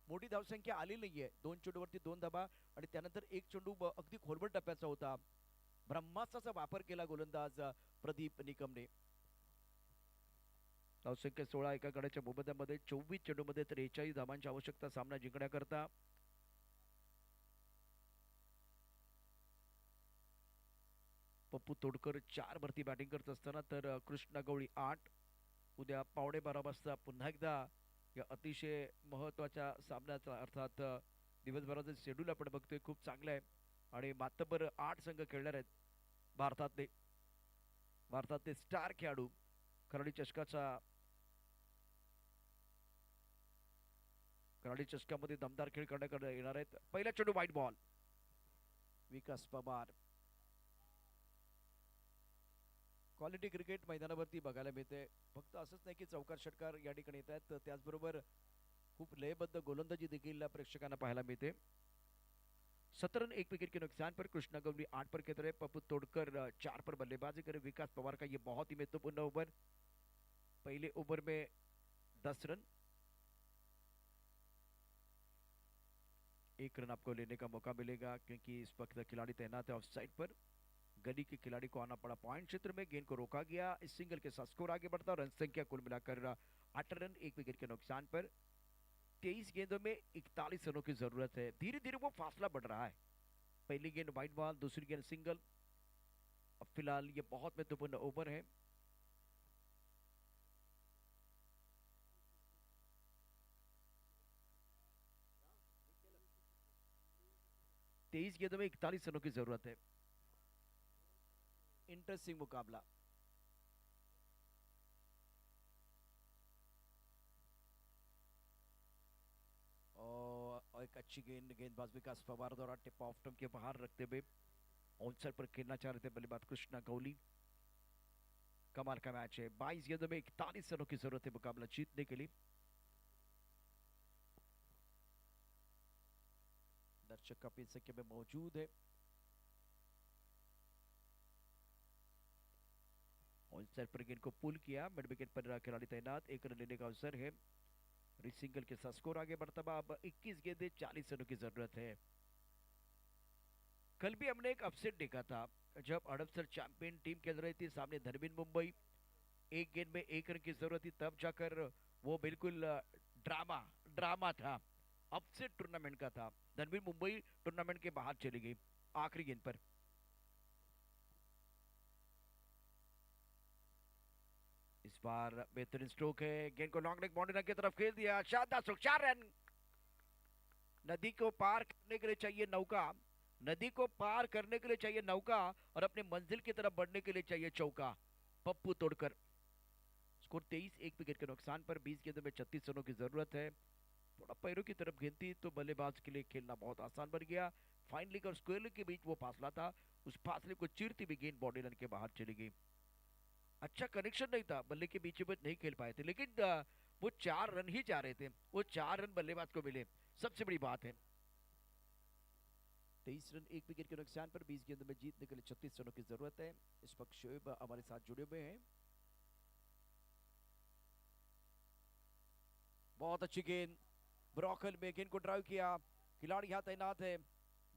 मोठी धावसंख्या आली नाहीये. 2 चेंडूवरती 2 धावा आणि त्यानंतर एक चेंडू अगदी खोलवर टप्प्याचा होता. ब्रह्मास्त्राचा वापर केला गोलंदाज प्रदीप निकमने. धावसंख्या 16 एका गड्याच्या मोबदल्यामध्ये 24 चेंडूमध्ये 43 धावांची आवश्यकता सामना जिंकण्याकरता. पप्पू तोडकर 4 वरती बॅटिंग करत असताना तर कृष्णा गवळी 8. उद्या 12:15 वाजता पुन्हा एकदा या अतिशय महत्वाच्या सामन्याचा अर्थात दिवसभराचं शेड्यूल आपण बघतोय खूप चांगलं आहे आणि मातबर 8 संघ खेळणार आहेत. भारतातले स्टार खेळाडू कराडी चषकामध्ये दमदार खेळ करण्याकडे येणार आहेत. पहिला चेंडू वाईट बॉल. विकास पवार. क्वालिटी क्रिकेट मैदानावरती बघायला मिळते. फक्त असंच नाही की चौकार षटकार या ठिकाणी येत आहेत, तर त्याचबरोबर खूप लयबद्ध गोलंदाजी देखील प्रेक्षकांना पाहायला मिळते. 17 रन 1 विकेट के नुकसान पर कृष्णा गवली 8 पर खेल रहे. पप्पू तोड़कर 4 पर बल्लेबाजी करे. विकास पवार का ये बहुत ही महत्वपूर्ण ओवर. पहले ओवर में 10 रन. 1 रन आपको लेने का मौका मिलेगा क्योंकि इस वक्त खिलाड़ी तैनात है ऑफ साइड पर. गली के खिलाड़ी को आना पड़ा पॉइंट क्षेत्र में. गेंद को रोका गया. इस सिंगल के साथ स्कोर आगे बढ़ता. रन संख्या कुल मिलाकर 8 रन 1 विकेट के नुकसान पर. 23 गेंदों में 41 रनों की जरूरत है. धीरे धीरे वो फासला बढ़ रहा है. पहली गेंद वाइट बॉल, दूसरी गेंद सिंगल. अब फिलहाल ये बहुत महत्वपूर्ण ओवर है. तेईस गेंदों में 41 रनों की जरूरत है. इंटरेस्टिंग मुकाबला. और एक अच्छी गेंदबाज विकास पवार द्वारा टिप ऑफ स्टंप के बाहर रखते हुए ऑनसाइड पर खेलना चाह रहे थे बल्लेबाज कृष्णा गवली. कमाल का मैच है. 22 गेंदों में 41 रनों की जरूरत है मुकाबला जीतने के लिए. दर्शक काफी संख्या में मौजूद है. ऑनसाइड पर गेंद को पुल किया. मिड विकेट पर खिलाड़ी तैनात. 1 रन लेने का अवसर है. सिंगल के साथ स्कोर आगे बढ़ता हुआ. अब 21 गेंदें 40 रनों की जरूरत है. कल भी हमने एक अपसेट देखा था जब हड़पसर चैंपियन टीम खेल रही थी सामने धर्मेंद्र मुंबई. एक गेंद में 1 रन की जरूरत थी, तब जाकर वो बिल्कुल ड्रामा था. अपसेट टूर्नामेंट का था. धर्मेंद्र मुंबई टूर्नामेंट के बाहर चली गई आखिरी गेंद पर. इस बार बेहतरीन स्ट्रोक है. गेंद को लॉन्ग लेग बाउंड्री की तरफ खेल दिया. शानदार स्ट्रोक. 4 रन. नदी को पार करने के लिए चाहिए नौका. नदी को पार करने के लिए चाहिए नौका और अपने मंजिल की तरफ बढ़ने के लिए चाहिए चौका. पप्पू तोड़कर. स्कोर 23. 1 विकेट के नुकसान पर. 20 गेंदों में 36 रनों की जरूरत है. थोड़ा पैरों की तरफ गेंद थी तो बल्लेबाज के लिए खेलना बहुत आसान बन गया. फाइन लेग और स्क्वायर लेग के बीच वो फासला था. उस फासले को चीरती हुई गेंद बॉडी लाइन के बाहर चली गई. अच्छा कनेक्शन नहीं था. बल्ले के बीच में नहीं खेल पाए थे, लेकिन वो 4 रन ही चाह रहे थे. वो 4 रन बल्लेबाज को मिले, सबसे बड़ी बात है. 23 रन 1 विकेट के नुकसान पर. 20 गेंदों में जीतने के लिए 36 रनों की जरूरत है. इस वक्त शोएब हमारे साथ जुड़े हुए हैं. बहुत अच्छी गेंद. ब्रॉकल में गेंद को ड्राइव किया. खिलाड़ी यहाँ तैनात है.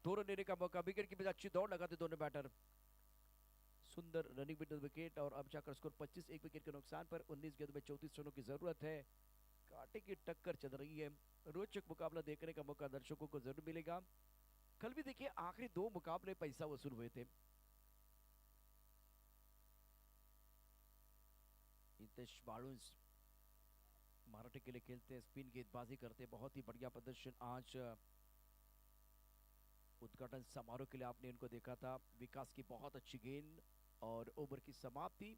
2 रन लेने का मौका. विकेट की अच्छी दौड़ लगाते दोनों बैटर. सुंदर रनिंग विद विकेट और अब जाकर स्कोर 25. 1 विकेट के नुकसान पर. 19 गेंद में 34 रनों की जरूरत है. कांटे की टक्कर चल रही है. रोचक मुकाबला देखने का मौका दर्शकों को जरूर मिलेगा. कल भी देखिए आखिरी 2 मुकाबले पैसा वसूल हुए थे. सतीश बाळुंज मराठी के लिए खेलते हैं, स्पिन गेंदबाजी करते हैं, बहुत ही बढ़िया प्रदर्शन आज उद्घाटन समारोह के लिए आपने इनको देखा था। विकास की बहुत अच्छी गेंद और ओवर की समाप्ति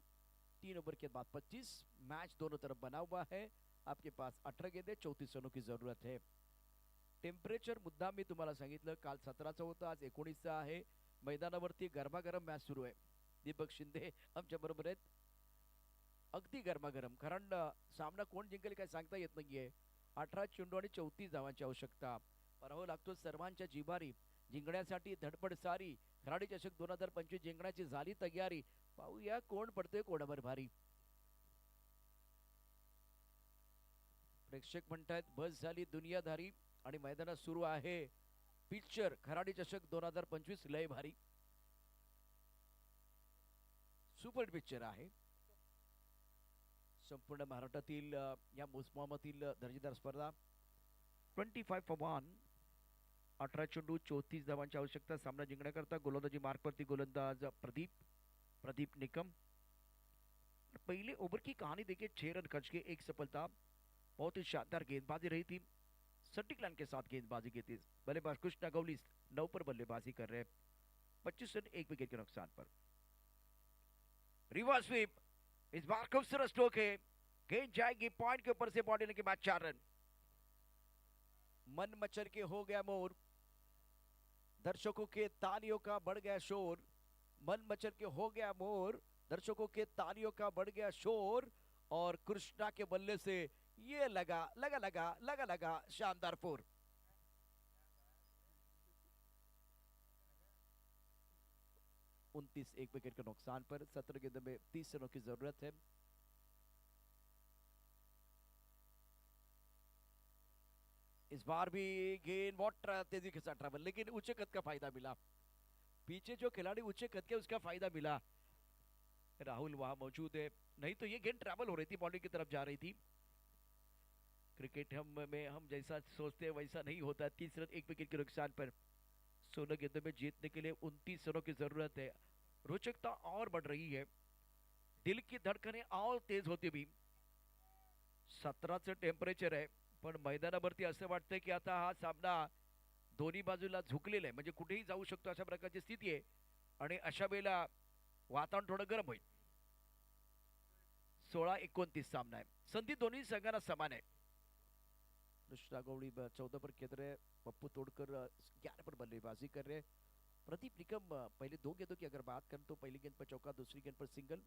3 ओवर के बाद 25। मैच दोनों तरफ बना हुआ है, आपके पास 18 गेंदे 34 रनों की जरूरत है। टेम्परेचर मुद्दा मी तुम्हाला सांगितलं, काल 17चं होतं, आज 19चं आहे। मैदानावरती गरमागरम मॅच सुरू आहे। दीपक शिंदे आमच्या बरोबर आहेत, अगदी गरमागरम, कारण सामना कोण जिंकेल काय सांगता येत नाहीये। 18 चेंडू आणि 34 धावांची आवश्यकता, पराभव लागतो सर्वांच्या जिवारी, जिंकण्यासाठी धडपड सारी, खराडी चषक 2025 जिंकण्याची झाली तयारी, पाहूया कोण पडतोय कोणावर भारी। प्रेक्षक म्हणतात बस झाली दुनियादारी आणि मैदानात सुरू आहे पिक्चर खराडी चषक 2025 लय भारी, सुपर पिक्चर आहे। संपूर्ण महाराष्ट्रातील या मोसमामधील दर्जेदार स्पर्धा 25 for 1, 18 चेंडू 34 धावांची आवश्यकता। सामना जिंकण्याकरता गोलंदाजी मार्कवरती गोलंदाज प्रदीप निकम। पहले ओवर की कहानी देखिए, 6 रन खर्च के 1 सफलता, बहुत ही शानदार गेंदबाजी रही थी, सटीक लाइन के साथ गेंदबाजी की थी। बल्लेबाज कृष्णा गौली 9 पर बल्लेबाजी कर रहे हैं, 25 रन 1 विकेट के नुकसान पर। रिवर्स स्वीप, इस बार खूबसूरत स्ट्रोक है, गेंद जाएगी पॉइंट के ऊपर से, बॉडी लेने के बाद 4 रन। मन मचर के हो गया मोर, दर्शकों के तालियों का बढ़ गया शोर, मन मचर के हो गया मोर, दर्शकों के तालियों का बढ़ गया शोर, और कृष्णा के बल्ले से ये लगा लगा लगा लगा लगा शानदार फोर। उनतीस 1 विकेट के नुकसान पर 17 गेंदों में 30 रनों की जरूरत है। इस बार भी गेंद बहुत तेजी के साथ ट्रैवल, लेकिन ऊंचे कद का फायदा मिला, पीछे जो खिलाड़ी ऊंचे कद के उसका फायदा मिला। राहुल वहां मौजूद है, नहीं तो ये गेंद ट्रैवल हो रही थी, बाउंड्री की तरफ जा रही थी। क्रिकेट हम जैसा सोचते हैं वैसा नहीं होता। 30 रन 1 विकेट के नुकसान पर 16 गेंदों में जीतने के लिए 29 रनों की जरूरत है। रोचकता और बढ़ रही है, दिल की धडकने और तेज होती भी। 17चं टेम्परेचर आहे, पण मैदानावरती असं वाटतंय की आता हा सामना दोन्ही बाजूला झुकलेला आहे, म्हणजे कुठेही जाऊ शकतो अशा प्रकारची स्थिती आहे, आणि अशा वेळेला वातावरण थोडं गरम होईल। 16-29 सामना है, संधि दोनों संघांना समान है। कृष्णा गौड़ी 14 पर खेल रहे, पप्पू तोड़कर 11 पर बल्लेबाजी कर रहे। प्रदीप निकम पहले 2 गेंदों की अगर बात करें तो पहली गेंद पर चौका, दूसरी गेंद पर सिंगल।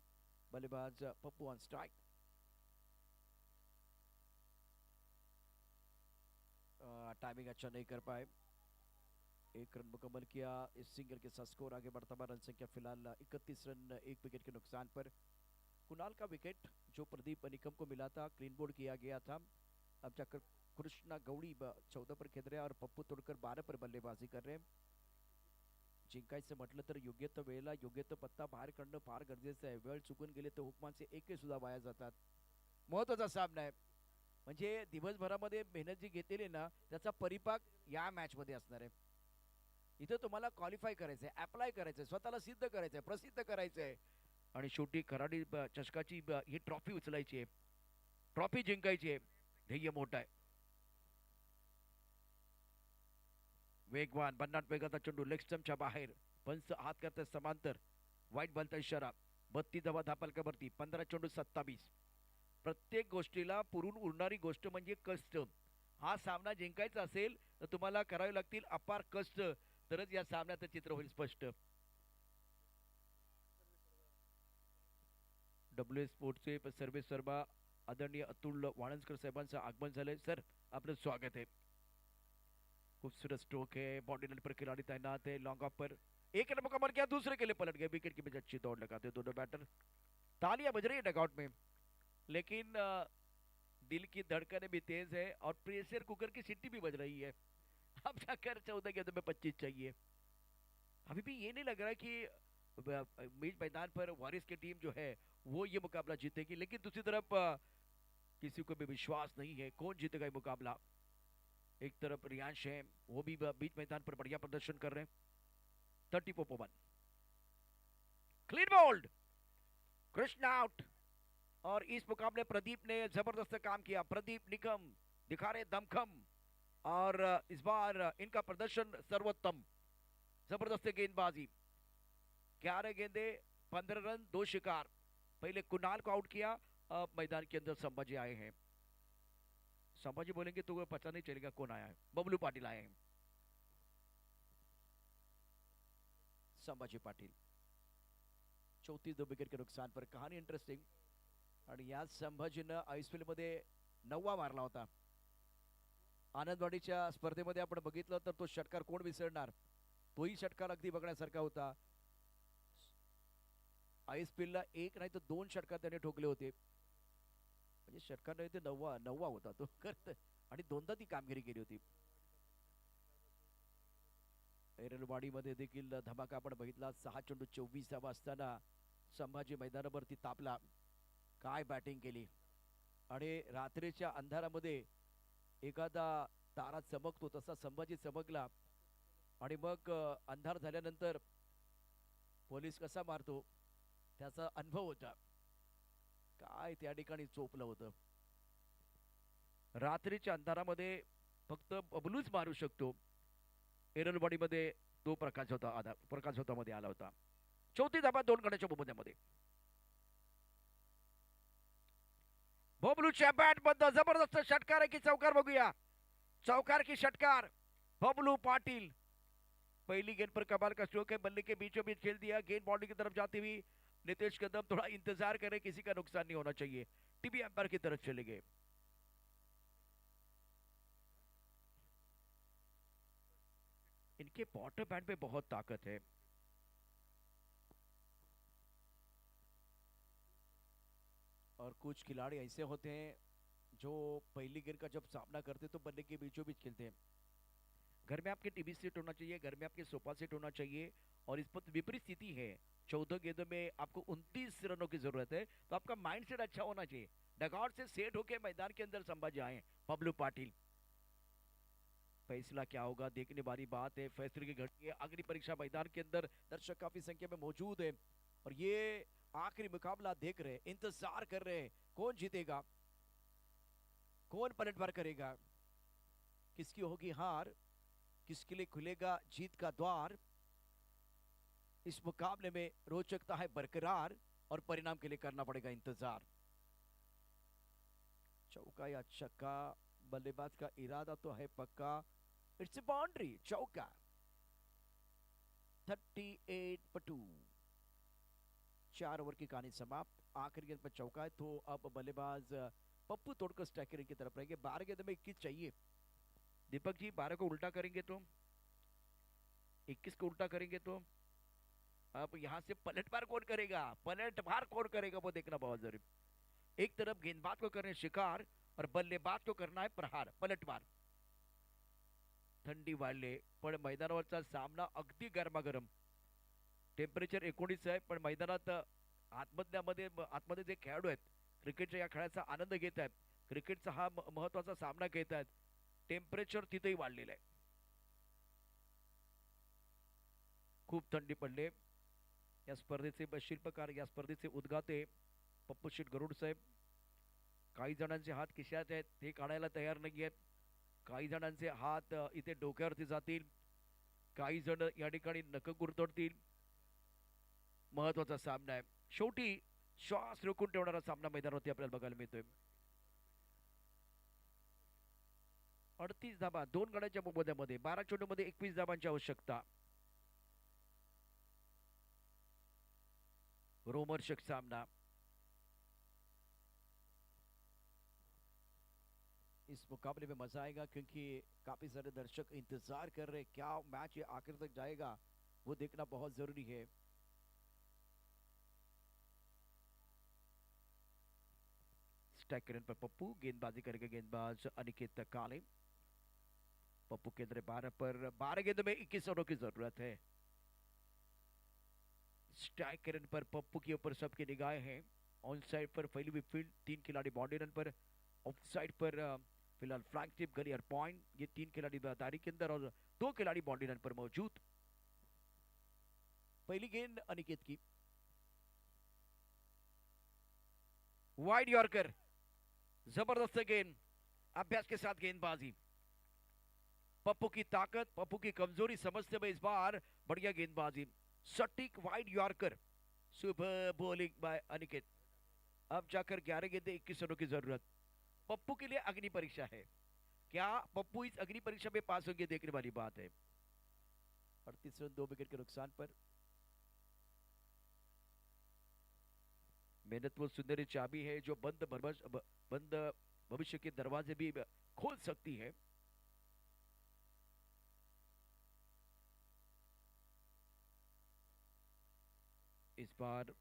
बल्लेबाज पप्पू ऑन स्ट्राइक। टाइमिंग अच्छा नहीं कर पाए, 1 रन मुकम्मल किया। इस सिंगल के साथ स्कोर आगे बढ़ता हुआ, रन संख्या फिलहाल 31 रन 1 विकेट के नुकसान पर। कुणाल का विकेट जो प्रदीप निकम को मिला था क्लीन बोर्ड किया गया था। अब जाकर कृष्णा गौड़ी 14 पर खेल रहे और पप्पू तोड़कर 12 पर बल्लेबाजी कर रहे। जिंकायचं म्हटलं तर योग्य तो वेळेला योग्य तो पत्ता बाहेर काढणं फार गरजेचं आहे। वेळ चुकून गेले तर हुकमानचे एकही सुद्धा वाया जातात। महत्त्वाचा सामना आहे, म्हणजे दिवसभरामध्ये मेहनत जी घेतलेली ना त्याचा परिपाक या मॅच मध्ये असणार आहे। इथे तुम्हाला क्वालिफाय करायचंय, अप्लाय करायचंय, स्वतःला सिद्ध करायचंय, प्रसिद्ध करायचंय, आणि शेवटी खराडी चषकाची ही ट्रॉफी उचलायची आहे, ट्रॉफी जिंकायची आहे, ध्येय मोठं आहे। वेगवान भन्नाट वेगाचा चेंडू लेग स्टंपच्या बाहेर, पंच हात करते समांतर, वाईट बॉलचा इशारा, 32 धावा धापलकावरती, 15 चेंडू 27। प्रत्येक गोष्टीला पुरून उरणारी गोष्ट म्हणजे कष्ट। हा सामना जिंकायचा असेल तर तुम्हाला करावे लागतील अपार कष्ट, तरच या सामन्याचं चित्र होईल स्पष्ट। डब्ल्यू स्पोर्ट्सचे सर्वे सर्वा आदरणीय अतुल वाळंजकर साहेबांचं आगमन झालंय। सर आपलं स्वागत है। खूबसूरत स्ट्रोक है, बॉडी लाइन पर खिलाड़ी तैनात है, लॉन्ग ऑफ पर 1 रन मुकम्मल किया, दूसरे के लिए पलट गए। विकेट की बीच अच्छी दौड़ लगाते दोनों बैटर, तालियां बज रही है डगआउट में, लेकिन दिल की धड़कनें भी तेज है और प्रेशर कुकर की सीटी भी बज रही है। अब जाकर 14 गेंदों में 25 चाहिए। अभी भी ये नहीं लग रहा है कि बीच मैदान पर वारिस की टीम जो है वो ये मुकाबला जीतेगी, लेकिन दूसरी तरफ किसी को भी विश्वास नहीं है कौन जीतेगा ये मुकाबला। एक तरफ रियांश है, वो भी बीच मैदान पर बढ़िया प्रदर्शन कर रहे हैं। 34 पर 1 क्लीन बोल्ड, कृष्णा आउट। और इस मुकाबले प्रदीप ने जबरदस्त काम किया। प्रदीप निकम दिखा रहे दमखम और इस बार इनका प्रदर्शन सर्वोत्तम। जबरदस्त गेंदबाजी, 11 गेंदे 15 रन 2 शिकार। पहले कुणाल को आउट किया, अब मैदान के अंदर संभाजी आए हैं। संभाजी बोलेंगे तो पता नहीं चलेगा कौन आया है। बबलू पाटिल आए हैं। संभाजी पाटील 34 विकेट के नुकसान पर। कहाणी इंटरेस्टिंग, आणि या संभाजीनं आयपीएल मध्ये 9वा मारला होता। आनंदवाडीच्या स्पर्धेमध्ये आपण बघितलं तर तो षटकार कोण विसरणार, तोही षटकार अगदी बघण्यासारखा होता। आयपीएल ला एक नाही तर 2 षटकार त्याने ठोकले होते, म्हणजे षटकार नाही ते 9वा होता तो करत, आणि दोनदा ती कामगिरी केली होती। एरलवाडीमध्ये देखील धमाका आपण बघितला। 6 चेंडू 24 धावा असताना संभाजी मैदानावरती तापला। काय बॅटिंग केली, आणि रात्रीच्या अंधारामध्ये एखादा तारा चमकतो तसा संभाजी चमकला, आणि मग अंधार झाल्यानंतर पोलीस कसा मारतो त्याचा अनुभव होता। काय त्या ठिकाणी चोपलं होतं। रात्रीच्या अंधारामध्ये फक्त बबलूच मारू शकतो। एरलवाडीमध्ये तो प्रकाश होता मध्ये आला होता। 34 धाबा 2 गड्याच्या बहुमतामध्ये। बबलूच्या बॅट बद्दल जबरदस्त षटकार आहे की चौकार, बघूया चौकार की षटकार। बबलू पाटिल पहली गेंद पर कमाल का स्ट्रोक है, बल्ले के बीचों बीच खेल दिया। गेंद बाउंड्री की तरफ जाती हुई नितेश कदम थोड़ा इंतजार करे, किसी का नुकसान नहीं होना चाहिए। टीवी एम्पायर की तरफ चले गए। इनके बॉटम बैंड में बहुत ताकत है। और कुछ खिलाड़ी ऐसे होते हैं जो पहली गेंद का जब सामना करते तो बल्ले के बीचों बीच खेलते हैं। घर में आपके टीवी सेट होना चाहिए, घर में आपके सोफा सेट होना चाहिए, और इस पर विपरीत स्थिति है। 14 गेंदों में आपको 29 रनों की जरूरत है, तो आपका माइंड सेट अच्छा होना चाहिए। डगआउट से सेट होके मैदान के अंदर संभाजी आए बबलू पाटिल। फैसला क्या होगा देखने वाली बात है। फैसले की घड़ी है, अग्नि परीक्षा मैदान के अंदर दर्शक काफी संख्या में मौजूद है, और ये आखिरी मुकाबला देख रहे, इंतजार कर रहे कौन जीतेगा, कौन पलटवार करेगा, किसकी होगी हार, किसके लिए खुलेगा जीत का द्वार। इस मुकाबले में रोचकता है बरकरार, और परिणाम के लिए करना पड़ेगा इंतजार। चौका या छक्का, बल्लेबाज का इरादा तो है पक्का। इट्स ए बाउंड्री, चौका। 38 पर 2, 4 ओवर की कहानी समाप्त। आखिरी गेंद पर चौका है, तो अब बल्लेबाज पप्पू तोड़कर स्ट्राइकर की तरफ रहेंगे। 12 गेंद में 21 चाहिए। दीपक जी 12 को उल्टा करेंगे तो 21 को उल्टा करेंगे तो अब यहां से पलटवार कौन करेगा, पलटवार कौन करेगा वो देखना बहुत जरूरी। एक तरफ गेंदबाज को करने शिकार, और बल्लेबाज को करना है प्रहार, पलटवार। थंडी वाढले पण मैदानावरचा सामना अगदी गरमागरम। टेम्परेचर 19 आहे, पण मैदानात आतमध्ये जे खेळाडू आहेत क्रिकेटच्या या खेळाचा आनंद घेत आहेत, क्रिकेटचा हा महत्वाचा सामना घेत आहेत, टेम्परेचर तिथेही वाढलेलं आहे। खूप थंडी पडले। या स्पर्धेचे शिल्पकार, या स्पर्धेचे उद्घाते पप्पू शेठ गरुड साहेब। काही जणांचे हात खिशात आहेत, ते काढायला तयार नाही आहेत। काही जणांचे हात इथे डोक्यावरती जातील, काही जण या ठिकाणी नख गुरतडतील। महत्वाचा सामना आहे, शेवटी श्वास रोखून ठेवणारा सामना मैदानावरती आपल्याला बघायला मिळतोय। 38 धाबा 2 गड्याच्या मोबदल्यामध्ये, 12 चेंडूमध्ये 21 धाबांची आवश्यकता। रोमहर्षक सामना। इस मुकाबले में मजा आएगा, क्योंकि काफी सारे दर्शक इंतजार कर रहे, क्या मैच ये आखिर तक जाएगा वो देखना बहुत जरूरी है। स्ट्राइक करने पर पप्पू, गेंदबाजी करेगा गेंदबाज अनिकेत काले। पप्पू के अंदर 12 पर 12 गेंदों में 21 रनों की जरूरत है। स्ट्राइक करने पर पप्पू के ऊपर सबकी निगाहें हैं। ऑन साइड पर फैली हुई फील्ड, 3 खिलाड़ी बाउंड्री रन पर, ऑफ साइड पर फिलहाल फ्लैग टिप गलियर पॉइंट। ये 3 खिलाड़ी दायरे के अंदर और 2 खिलाड़ी बाउंड्री रन पर मौजूद। पहली गेंद अनिकेत की, वाइड यॉर्कर, जबरदस्त गेंद, अभ्यास के साथ गेंदबाजी। पप्पू की ताकत, पप्पू की कमजोरी समझते हुए इस बार बढ़िया गेंदबाजी, सटीक wide yorker, super bowling by Aniket. अब जाकर 11 गेंदे 21 रनों की जरूरत। पप्पू के लिए अग्नि परीक्षा है, क्या पप्पू इस अग्नि परीक्षा में पास होंगे, देखने वाली बात है। 38 रन 2 विकेट के नुकसान पर। मेहनत वो सुंदर चाबी है जो बंद भविष्य के दरवाजे भी खोल सकती है। इस बार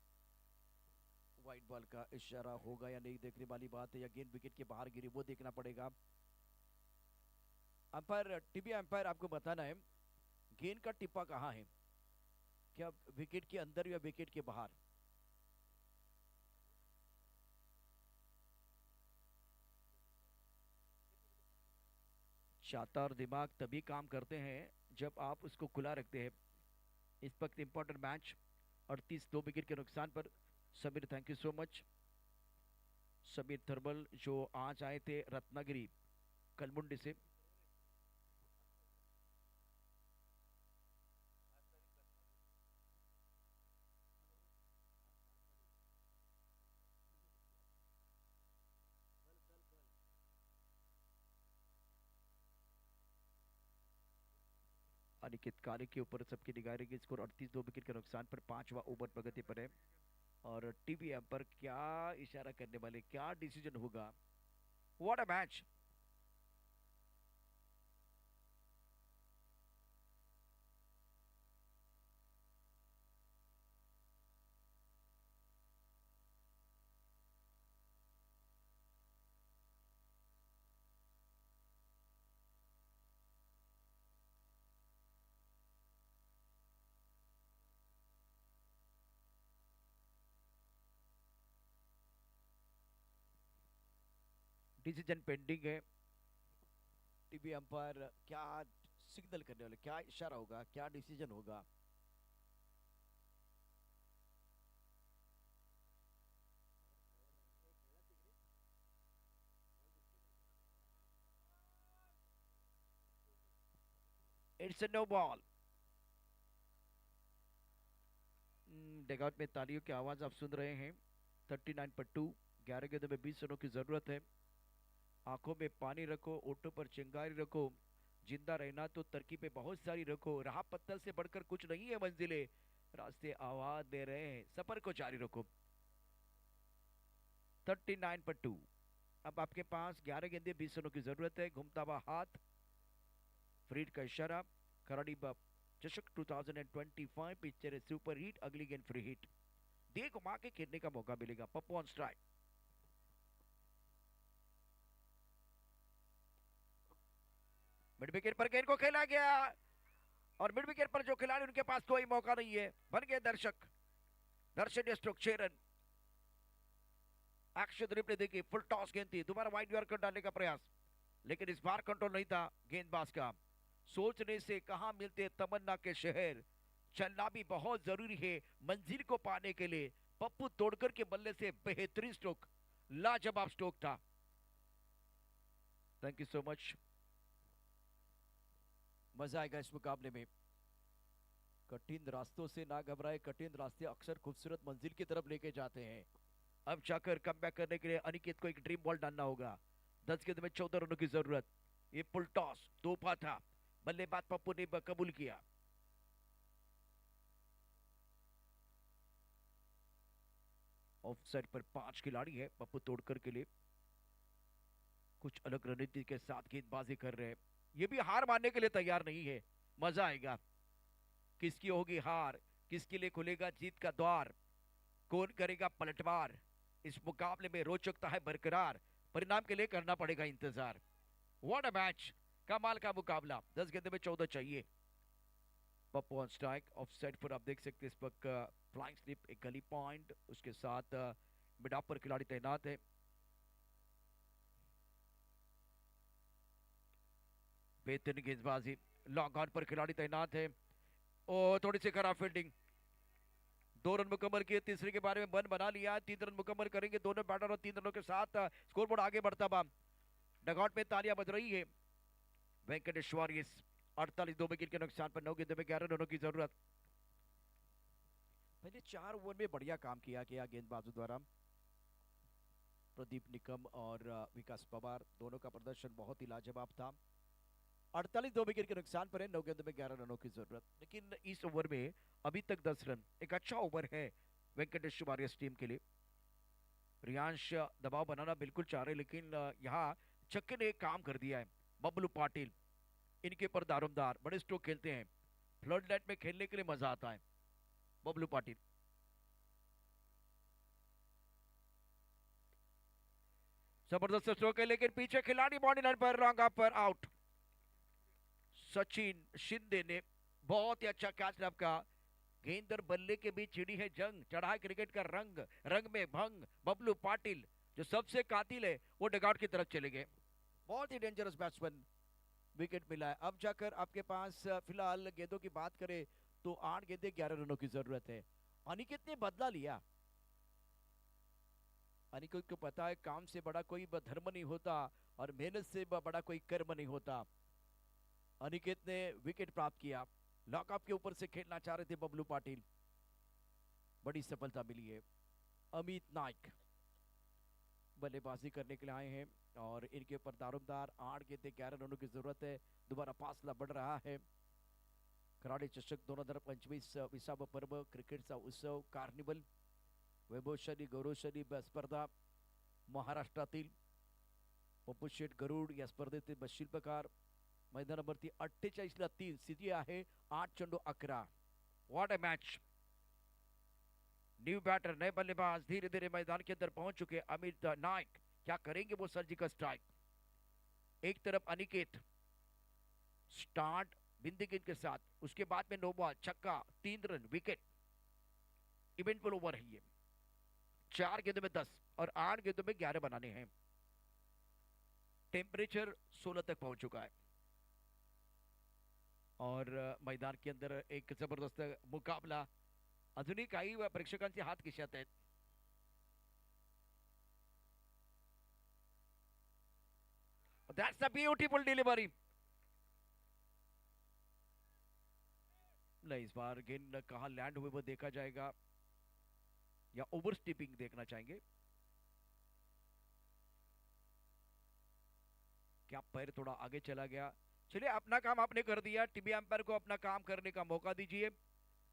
व्हाइट बॉल का इशारा होगा या नहीं, देखने वाली बात है, या गेंद विकेट के बाहर गिरी वो देखना पड़ेगा। अंपायर, टीवी अंपायर आपको बताना है गेंद का टिप्पा कहां है, क्या विकेट के अंदर या विकेट के बाहर। शानदार दिमाग तभी काम करते हैं जब आप उसको खुला रखते हैं। इस वक्त इंपॉर्टेंट मैच 38 2 विकेट के नुकसान पर। Samir, thank you so much. Samir थर्मल जो आज आए थे रत्नागिरी कलमुंडी से। अनिकेत काले के ऊपर सबकी निगाह रहेगी। स्कोर 38 2 विकेट के नुकसान पर, 5वां ओवर प्रगति पर है। और टीवी एम्पर क्या इशारा करने वाले, क्या डिसीजन होगा। What a match. Decision pending है। टीवी अंपायर क्या सिग्नल करने वाले, क्या इशारा होगा, क्या डिसीजन होगा। It's no ball. डगआउट में तालियों की आवाज आप सुन रहे हैं। 39 पर 2, 11 गेंदों में 20 रनों की जरूरत है। आंखों में पानी रखो, ओठों पर चिंगारी रखो, जिंदा रहना तो तरकीबें बहुत सारी रखो, राह पत्थर से बढ़कर कुछ नहीं है मंजिले, रास्ते आवाज दे रहे हैं, सफर को जारी रखो। 39 पर 2। अब आपके पास 11 गेंदे 20 रनों की जरूरत है। घूमता हुआ हाथ, फ्रीड का इशारा। कराड़ी चषक 2025 पिक्चर है सुपर हिट, अगली गेंद फ्री हिट। दे घुमा के खेलने का मौका मिलेगा। Pappu on strike. Mid wicket पर गेंद को खेला गया और मिड विकेट पर जो खिलाड़ी उनके पास कोई मौका नहीं है, बन गए दर्शक। दर्शनीय स्ट्रोक 6 रन। अक्षत रिप्ले देखिए, फुल टॉस गेंद थी, दोबारा वाइड यॉर्कर डालने का प्रयास, लेकिन इस बार कंट्रोल नहीं था गेंदबाज का। सोचने से कहां मिलते तमन्ना के शहर, चलना भी बहुत जरूरी है मंजिल को पाने के लिए। पप्पू तोड़कर के बल्ले से बेहतरीन स्ट्रोक, लाजवाब स्ट्रोक था। Thank you so much. मजा आएगा इस मुकाबले में। कठिन रास्तों से ना घबराए, कठिन रास्ते अक्सर खूबसूरत मंजिल की तरफ लेके जाते हैं। अब जाकर कमबैक करने के लिए अनिकेत को एक ड्रीम बॉल डालना होगा। 10 गेंद में 14 रनों की जरूरत। ये फुल टॉस तोहफा था, बल्लेबाज पप्पू ने कबूल किया। ऑफसाइड पर 5 खिलाड़ी है पप्पू तोड़कर के लिए। कुछ अलग रणनीति के साथ गेंदबाजी कर रहे हैं। ये भी हार मानने के लिए तैयार नहीं है। मजा आएगा। किसकी होगी हार, किसके लिए खुलेगा जीत का द्वार, कौन करेगा पलटवार। इस मुकाबले में रोचकता है बरकरार, परिणाम के लिए करना पड़ेगा इंतजार। व्हाट अ मैच, कमाल का मुकाबला। 10 गेंदों में 14 चाहिए। Pappu on strike. ऑफसाइड पर आप देख सकते हैं इस वक्त फ्लाइंग स्लिप, एक गली पॉइंट, उसके साथ मिड ऑफ पर खिलाड़ी तैनात है। बेहतरीन गेंदबाजी, लॉन्ग ऑन पर खिलाड़ी तैनात है। और थोड़ी सी खराब फील्डिंग, 2 रन मुकम्मल किए, तीसरे के बारे में मन बना लिया, 3 रन मुकम्मल करेंगे दोनों बैटर और 3 रनों के साथ स्कोरबोर्ड आगे बढ़ता हुआ डगआउट में तालियां बज रही है। वेंकटेश वारियर्स 48 2 विकेट के नुकसान पर 9 गेंदों में 11 रनों की जरूरत। पहले 4 ओवर में बढ़िया काम किया गया गेंदबाजों द्वारा। प्रदीप निकम और विकास पवार दोनों का प्रदर्शन बहुत ही लाजवाब था। 48 2 विकेट के नुकसान पर है, 9 गेंदों में 11 रनों की जरूरत। लेकिन इस ओवर में अभी तक 10 रन, एक अच्छा ओवर है वेंकटेश वारियर्स टीम के लिए। रियांश दबाव बनाना बिल्कुल चाह रहे, लेकिन यहाँ छक्के ने काम कर दिया है। बबलू पाटिल इनके पर दारोमदार बड़े स्ट्रोक खेलते हैं, फ्लड लाइट में खेलने के लिए मजा आता है। बबलू पाटिल जबरदस्त स्ट्रोक है, लेकिन पीछे खिलाड़ी body line per wrong of per out. Sachin Shinde ने बहुत ही अच्छा कैच का। गेंद और बल्ले के बीच छिड़ी है जंग, चढ़ा क्रिकेट का रंग, रंग में भंग। बबलू पाटिल जो सबसे कातिल है वो डगआउट की तरफ चले गए। बहुत ही डेंजरस बैट्समैन, विकेट मिला है। अब जाकर आपके पास फिलहाल गेंदों की बात करें तो 8 गेंदे 11 रनों की जरूरत है। अनिकेत ने बदला लिया। अनिकेत को पता है काम से बड़ा कोई धर्म नहीं होता और मेहनत से बड़ा कोई कर्म नहीं होता। अनिकेत ने विकेट प्राप्त किया। लॉकअप के ऊपर से खेलना चाह रहे थे बबलू पाटिल, बड़ी सफलता मिली है। अमित नाइक बल्लेबाजी करने के लिए आए हैं और इनके ऊपर दारोमदार 8 गेंदे 11 रनों की जरूरत है। दोबारा फासला बढ़ रहा है। कराड़ी चषक 2025 विसावा पर्व क्रिकेटचा उत्सव कार्निवल वैभवशाली गौरवशाली स्पर्धा महाराष्ट्रातील पप्पू शेठ गरुड या स्पर्धेतील शिल्पकार मैदानावरती 48ला 3 स्थिती आहे। 8 चेंडू 11। What a match. New batter नए बल्लेबाज धीरे धीरे मैदान के अंदर पहुंच चुके। अमित नाइक क्या करेंगे वो सर्जिकल स्ट्राइक। एक तरफ अनिकेत स्टार्ट बिंदी गेंद के साथ, उसके बाद में नो बॉल छक्का 3 रन विकेट। इवेंटफुल ओवर है ये। 4 गेंदों में 10 और 8 गेंदों में 11 बनाने हैं। टेम्परेचर 16 तक पहुंच चुका है और मैदान के अंदर एक जबरदस्त मुकाबला। अजूनही काही प्रेक्षकांचे हात खिशात आहेत। That's a beautiful delivery. नहीं, इस बार गेंद कहां लैंड हुए वो देखा जाएगा या ओवर स्टीपिंग देखना चाहेंगे। क्या पैर थोड़ा आगे चला गया। चलिए, अपना काम आपने कर दिया। टीवी एम्पायर को अपना काम करने का मौका दीजिए।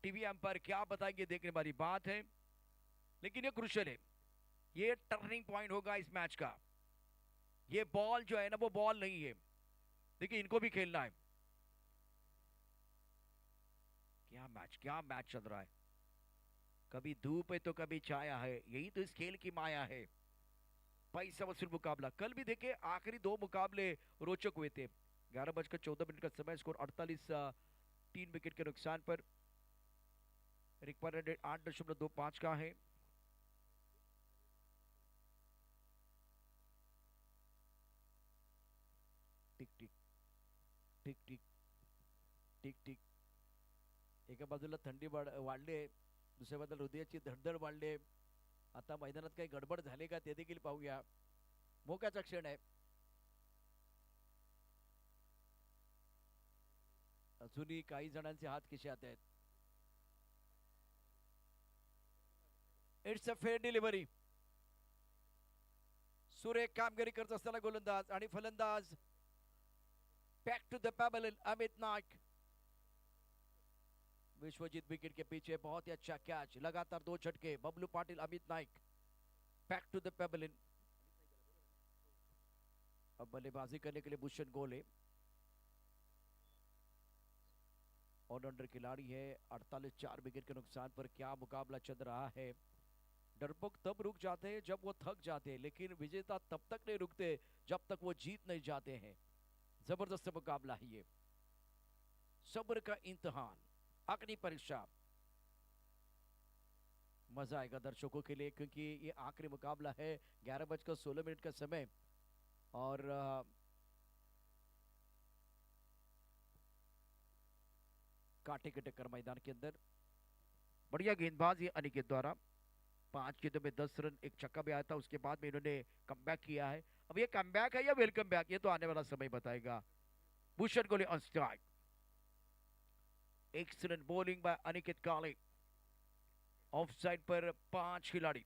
टीवी एम्पायर क्या बताएंगे देखने वाली बात है, लेकिन ये क्रुशियल है। ये टर्निंग पॉइंट होगा इस मैच का। ये बॉल जो है ना वो बॉल नहीं है, देखिए इनको भी खेलना है। क्या मैच चल रहा है। कभी धूप है तो कभी छाया है, यही तो इस खेल की माया है। पैसा वसूल मुकाबला। कल भी देखे आखिरी 2 मुकाबले रोचक हुए थे। 11:14 का समय, स्कोर 48 3 विकेट के नुकसान पर। रिक्वायर्ड 8.25 का है। Tick tick tick tick tick tick. एका बाजूला थंडी वाढली आहे, दुसऱ्या बाजूला हृदयाची धडधड वाढली आहे। आता मैदानात काही गडबड झाली का ते देखील पाहूया। मोक्याचा क्षण आहे। अजूनही काही जणांचे हात खिशात आहेत। It's a fair delivery. सुरेख कामगिरी करत असताना गोलंदाज आणि फलंदाज back to the pavilion Amit Naik. Vishwajit wicket के पीछे बहुत ही अच्छा कैच, लगातार 2 झटके। Bablu Patil Amit Naik back to the pavilion. अब बल्लेबाजी करने के लिए भूषण गोले ऑलराउंडर खिलाड़ी है। 48 4 विकेट के नुकसान पर क्या मुकाबला चल रहा है। डरपोक तब रुक जाते हैं जब वो थक जाते हैं, लेकिन विजेता तब तक नहीं रुकते जब तक वो जीत नहीं जाते हैं। जबरदस्त मुकाबला है ये। सब्र का इम्तिहान, अग्नि परीक्षा। मजा आएगा दर्शकों के लिए, क्योंकि ये आखिरी मुकाबला है। 11:16 का समय और कांटे की टक्कर मैदान के अंदर। बढ़िया गेंदबाज ये अनिकेत द्वारा, 5 गेंदों में 10 रन, एक छक्का भी आया था, उसके बाद में इन्होंने कमबैक किया है। अब ये कमबैक है या वेलकम बैक, ये तो आने वाला समय बताएगा। Bhushan Gole on strike, excellent bowling by Aniket Kale. Off side पर 5 खिलाड़ी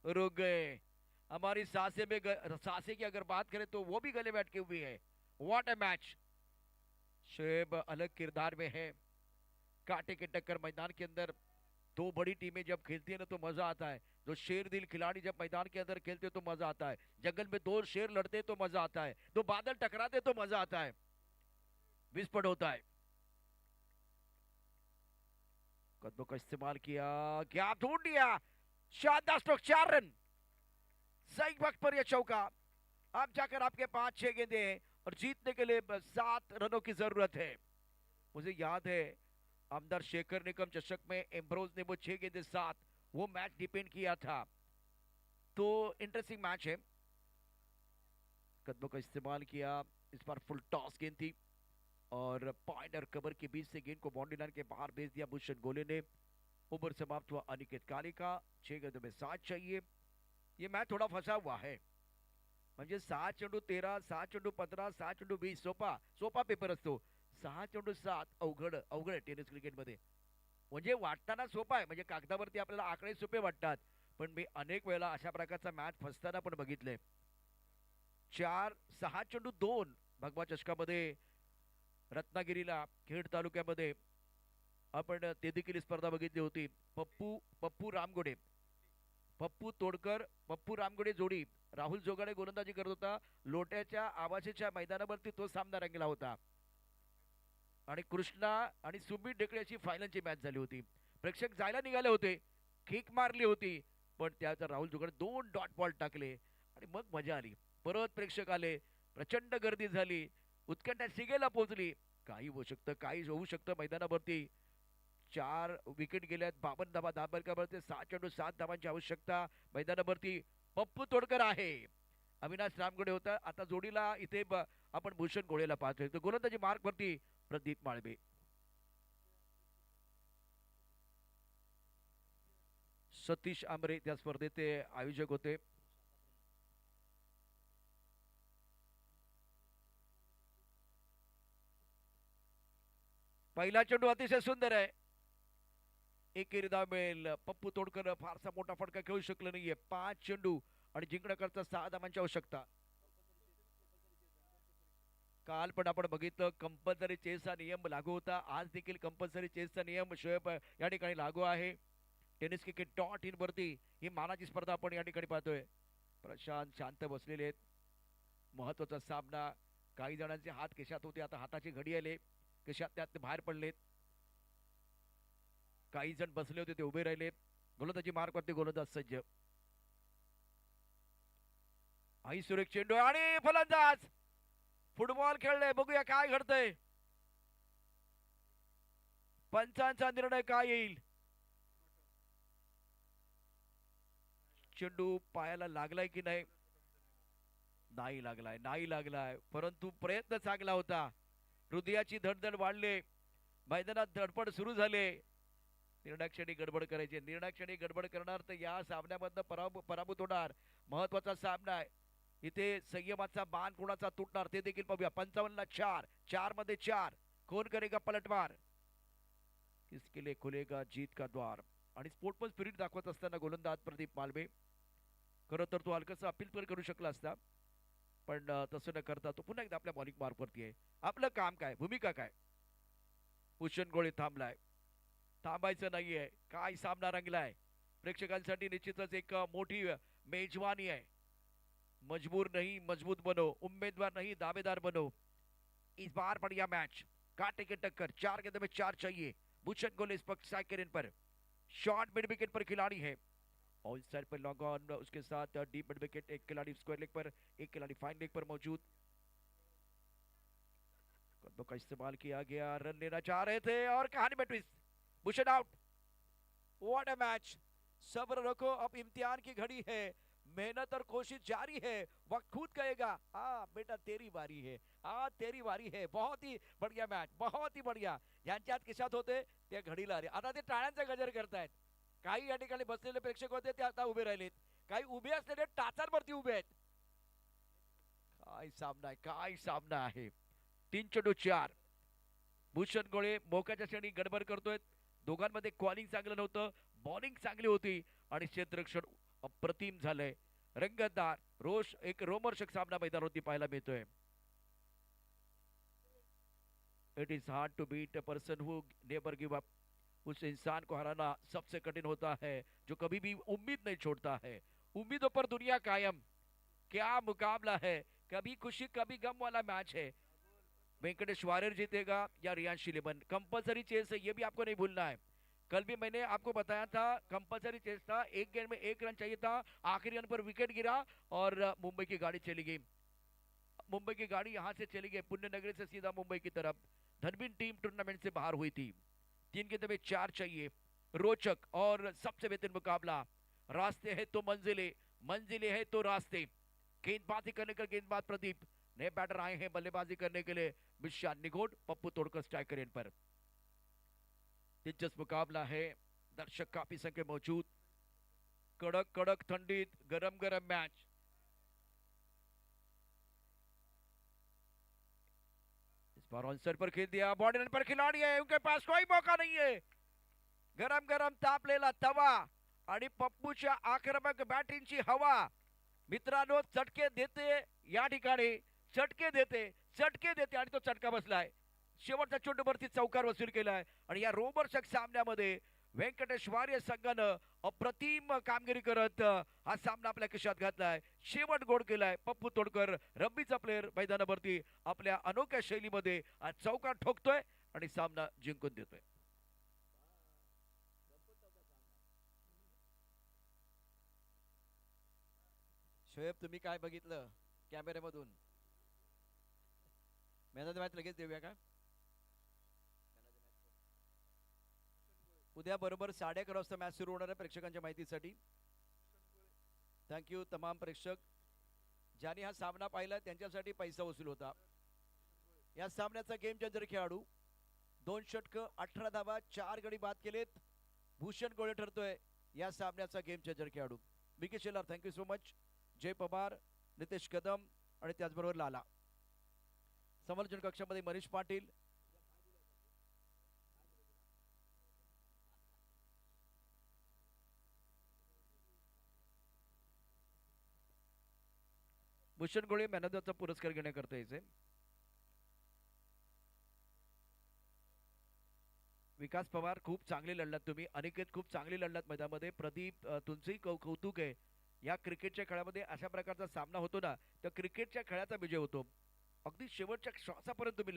रुक गए। हमारी सांसें की अगर बात करें तो वो भी गले में अटके हुए हैं। व्हाट ए मैच, शोएब अलग किरदार में है। कांटे की टक्कर मैदान के अंदर, दो बड़ी टीमें जब खेलती है ना तो मजा आता है। जो शेर दिल खिलाड़ी जब मैदान के अंदर खेलते तो मजा आता है। जंगल में दो शेर लड़ते तो मजा आता है, दो बादल टकराते तो मजा आता है, विस्फोट होता है। कदमों का इस्तेमाल किया, क्या ढूंढ लिया, शानदार स्ट्रोक, 4 रन, सही वक्त पर यह चौका। अब जाकर आपके 5-6 गेंदे हैं और जीतने के लिए 7 रनों की जरूरत है। मुझे याद है आमदार शेखर निकम चषक में एम्ब्रोज ने वो 6 गेंदे 7 वो मैच डिपेंड किया था। तो इंटरेस्टिंग मैच है। कदमों का इस्तेमाल किया, इस बार फुल टॉस गेंद थी और पॉइंट और कवर के बीच से गेंद को बाउंड्री लाइन के बाहर भेज दिया भूषण गोले ने। ओवर समाप्त हुआ अनिकेत काले का, 6 गेंदों में 7 चाहिए। ये मैच थोड़ा फंसा हुआ है, म्हणजे 7 चेंडू 13, 7 चेंडू 15, 7 चेंडू 20, सोपा पेपर असतो। 6 चेंडू 7 अवघड अवघड आहे टेनिस क्रिकेटमध्ये। म्हणजे वाटताना सोपा आहे, म्हणजे कागदावरती आपल्याला आकडे सोपे वाटतात, पण मी अनेक वेळेला अशा प्रकारचा मॅच फसताना पण बघितले। 6 चेंडू 2 भगवा चषकामध्ये रत्नागिरीला खेड तालुक्यामध्ये आपण ते देखील स्पर्धा बघितली होती। पप्पू रामगोडे, पप्पू तोडकर, पप्पू रामगोडे जोडी, राहुल जोगाडे गोलंदाजी करत होता। लोट्याच्या आवासीच्या मैदानावरती तो सामना रंगला होता आणि कृष्णा आणि सुमित ढेकळे अशी फायनलची मॅच झाली होती। प्रेक्षक जायला निघाले होते, किक मारली होती, पण त्याचा राहुल जोगाडे 2 डॉट बॉल टाकले आणि मग मजा आली। परत प्रेक्षक आले, प्रचंड गर्दी झाली, उत्कंठा शिगेला पोहोचली। काही होऊ शकतं, काही होऊ शकतं मैदानावरती। 4 विकेट गेल्यात, 52 धाबा धाबलकावरती, 7 चेंडू 7 धावांची आवश्यकता मैदानावरती। पप्पू तोडकर आहे, अविनाश रामगडे होता, आता जोडीला इथे आपण भूषण गोळेला पाहतोय। तो गोलंदाजी मार्क वरती प्रदीप माळबे। सतीश आमरे त्या स्पर्धेचे आयोजक होते। पहिला चेंडू अतिशय सुंदर आहे, एकेरी धाव मिळेल। पप्पू तोडकर फारसा मोठा फटका खेळू शकला नाहीये। 5 चेंडू आणि जिंकण्याकरता 6 धावांची आवश्यकता। काल पण आपण बघितलं कंपल्सरी चेसचा नियम लागू होता, आज देखील कंपल्सरी चेसचा नियम शोएब या ठिकाणी लागू आहे। टेनिस क्रिकेट .in वरती ही मानाची स्पर्धा आपण या ठिकाणी पाहतोय। प्रशांत शांत बसलेले आहेत, महत्वाचा सामना। काही जणांचे हात खिशात होते, आता हाताची घडी आले, खिशात त्यात बाहेर पडलेत। काही जण बसले होते ते उभे राहिलेत। गोलंदाजी मार्क वरती गोलंदाज सज्ज। आई सुरेख चेंडू आणि फलंदाज फुटबॉल खेळले, बघूया काय घडतंय, पंचांचा निर्णय काय येईल। चेंडू पायाला लागलाय की नाही, नाही लागलाय, नाही लागलाय, परंतु प्रयत्न चांगला होता। हृदयाची धडधड वाढले, मैदानात धडपड सुरू झाले। निर्णायक गडबड करायची, निर्णायक गडबड करणार तर या सामन्यामधनं पराभूत होणार। महत्वाचा सामना आहे, इथे संयमाचा बाण कोणाचा तुटणार ते देखील पाहूया। 55 ला 4, 4 मध्ये 4, कोण करेगा पलटवार, किसके लिए खुलेगा जीत का द्वार। आणि स्पोर्ट्समन स्पिरिट दाखवत असताना गोलंदाज प्रदीप मालवे, खरं तर तो हलकसा अपील पण करू शकला असता, पण तसं न करता तो पुन्हा एकदा आपल्या बॉलिंग मार्कवरती आहे। आपलं काम काय, भूमिका काय। भूषण गोळे थांबलाय, थांबायचं नाहीये, काय सामना रंगलाय। प्रेक्षकांसाठी निश्चितच एक मोठी मेजवानी आहे। मजबूर नहीं मजबूत बनो, उम्मीदवार नहीं दावेदार बनो। इस बार बढ़िया मैच, कांटे की टक्कर, 4 गेंदों में 4 चाहिए। भूषण गोले इस वक्त साइकिल पर, शॉर्ट मिड विकेट पर खिलाड़ी है, on side per long on, उसके साथ डीप मिड विकेट, एक खिलाड़ी स्क्वायर लेग पर, एक खिलाड़ी फाइन लेग पर मौजूद। कदमों का इस्तेमाल किया गया, रन लेना चाह रहे थे और कहानी में twist, Bhushan out. What a match, सब्र रखो, अब इम्तिहान की घड़ी है। मेहनत और कोशिश जारी है, वक्त खुद कहेगा हाँ बेटा तेरी बारी है, हाँ तेरी बारी है. बहुत ही बढिया मॅच, बहुत ही बढिया. यांच्यात किशात होते ते घडीला आले. आता ते टाळ्यांचा गजर करतायत. काही या ठिकाणी बसलेले प्रेक्षक होते ते आता उभे राहिलेत. काही उभे असलेले टाचांवरती उभे आहेत. काय सामना आहे, काय सामना आहे. 3-4. भूषण गोळे मोक्याच्या क्षणी गडबड करतोय. दोघांमध्ये कॉलिंग चांगलं नव्हतं, बॉलिंग चांगली होती आणि क्षेत्ररक्षण अप्रतिम झालंय. रंगतदार रोष एक रोमहर्षक सामना मैदानावरती पाहायला मिळतोय. It is hard to beat a person who never give up. उस इंसान को हराना सबसे कठिन होता है जो कभी भी उम्मीद नहीं छोड़ता है. उम्मीदों पर दुनिया कायम. क्या मुकाबला है, कभी खुशी कभी गम वाला मैच है. वेंकटेश वारियर जीतेगा या रियांशी लेमन. कंपलसरी चेस है, ये भी आपको नहीं भूलना है. कल भी मैंने आपको बताया था कंपलसरी चेस था. एक गेंद में 1 रन चाहिए था, आखिरी रन पर विकेट गिरा और मुंबई की गाड़ी चली गई. मुंबई की गाड़ी यहां से चली गई पुण्य नगरी से सीधा मुंबई की तरफ. धनबिन टीम टूर्नामेंट से बाहर हुई थी. 3 गेंदों में 4 चाहिए. रोचक और सबसे बेहतरीन मुकाबला. रास्ते है तो मंजिलें, मंजिलें है तो रास्ते. गेंदबाजी करने का गेंदबाज प्रदीप. नए बैटर आए हैं बल्लेबाजी करने के लिए. बिशान निगोड, पप्पू तोड़कर स्ट्राइकर एंड पर. दिलचस्प मुकाबला है. दर्शक काफी संख्या मौजूद. कड़क कड़क ठंडीत गरम गरम मैच. इस बार ऑनसाइड पर खेल दिया. बॉडी पर खिलाड़ी है, उनके पास कोई मौका नहीं है. गरम गरम तापलेला तवा आणि पप्पूच्या आक्रमक बॅटिंगची हवा. मित्रांनो चटके देते या ठिकाणी, चटके देते आणि तो चटका बसलाय. शेवटच्या चेंडूवरती चौकार वसूल केलाय आणि या रोमहर्षक सामन्यामध्ये व्यंकटेश वारियर संघानं अप्रतिम कामगिरी करत हा सामना आपल्या खिशात घातलाय. शेवट गोड केलाय. पप्पू तोडकर रब्बीचा प्लेअर मैदानावरती आपल्या अनोख्या शैलीमध्ये आज चौकार ठोकतोय आणि सामना जिंकून देतोय. शोएब तुम्ही काय बघितलं कॅमेऱ्यामधून? मॅन ऑफ द मॅच लगेच देऊया का? उद्या बरोबर 11:30 वाजता मॅच सुरू होणार आहे. प्रेक्षकांच्या माहितीसाठी थँक्यू तमाम प्रेक्षक ज्यांनी हा सामना पाहिला, त्यांच्यासाठी पैसा वसूल होता. या सामन्याचा गेम चेंजर खेळाडू. 2 षटकं 18 धावा 4 गडी बाद केलेत. भूषण गोळे ठरतोय या सामन्याचा गेम चेंजर खेळाडू. Vicky Shelar thank you so much. Jay Pawar, Nitesh Kadam आणि त्याचबरोबर लाला. समालोचन कक्षामध्ये मनीष पाटील. भूषण गोळे मॅन ऑफ द मॅचचा पुरस्कार घेण्याकरता यायचे. विकास पवार खूप चांगले लढलात तुम्ही. अनिकेत खूप चांगले लढलात मैदानामध्ये. प्रदीप तुमचंही कौतुक आहे. या क्रिकेटच्या खेळामध्ये अशा प्रकारचा सामना होतो ना, तर क्रिकेटच्या खेळाचा विजय होतो. अगदी शेवटच्या श्वासापर्यंत तुम्ही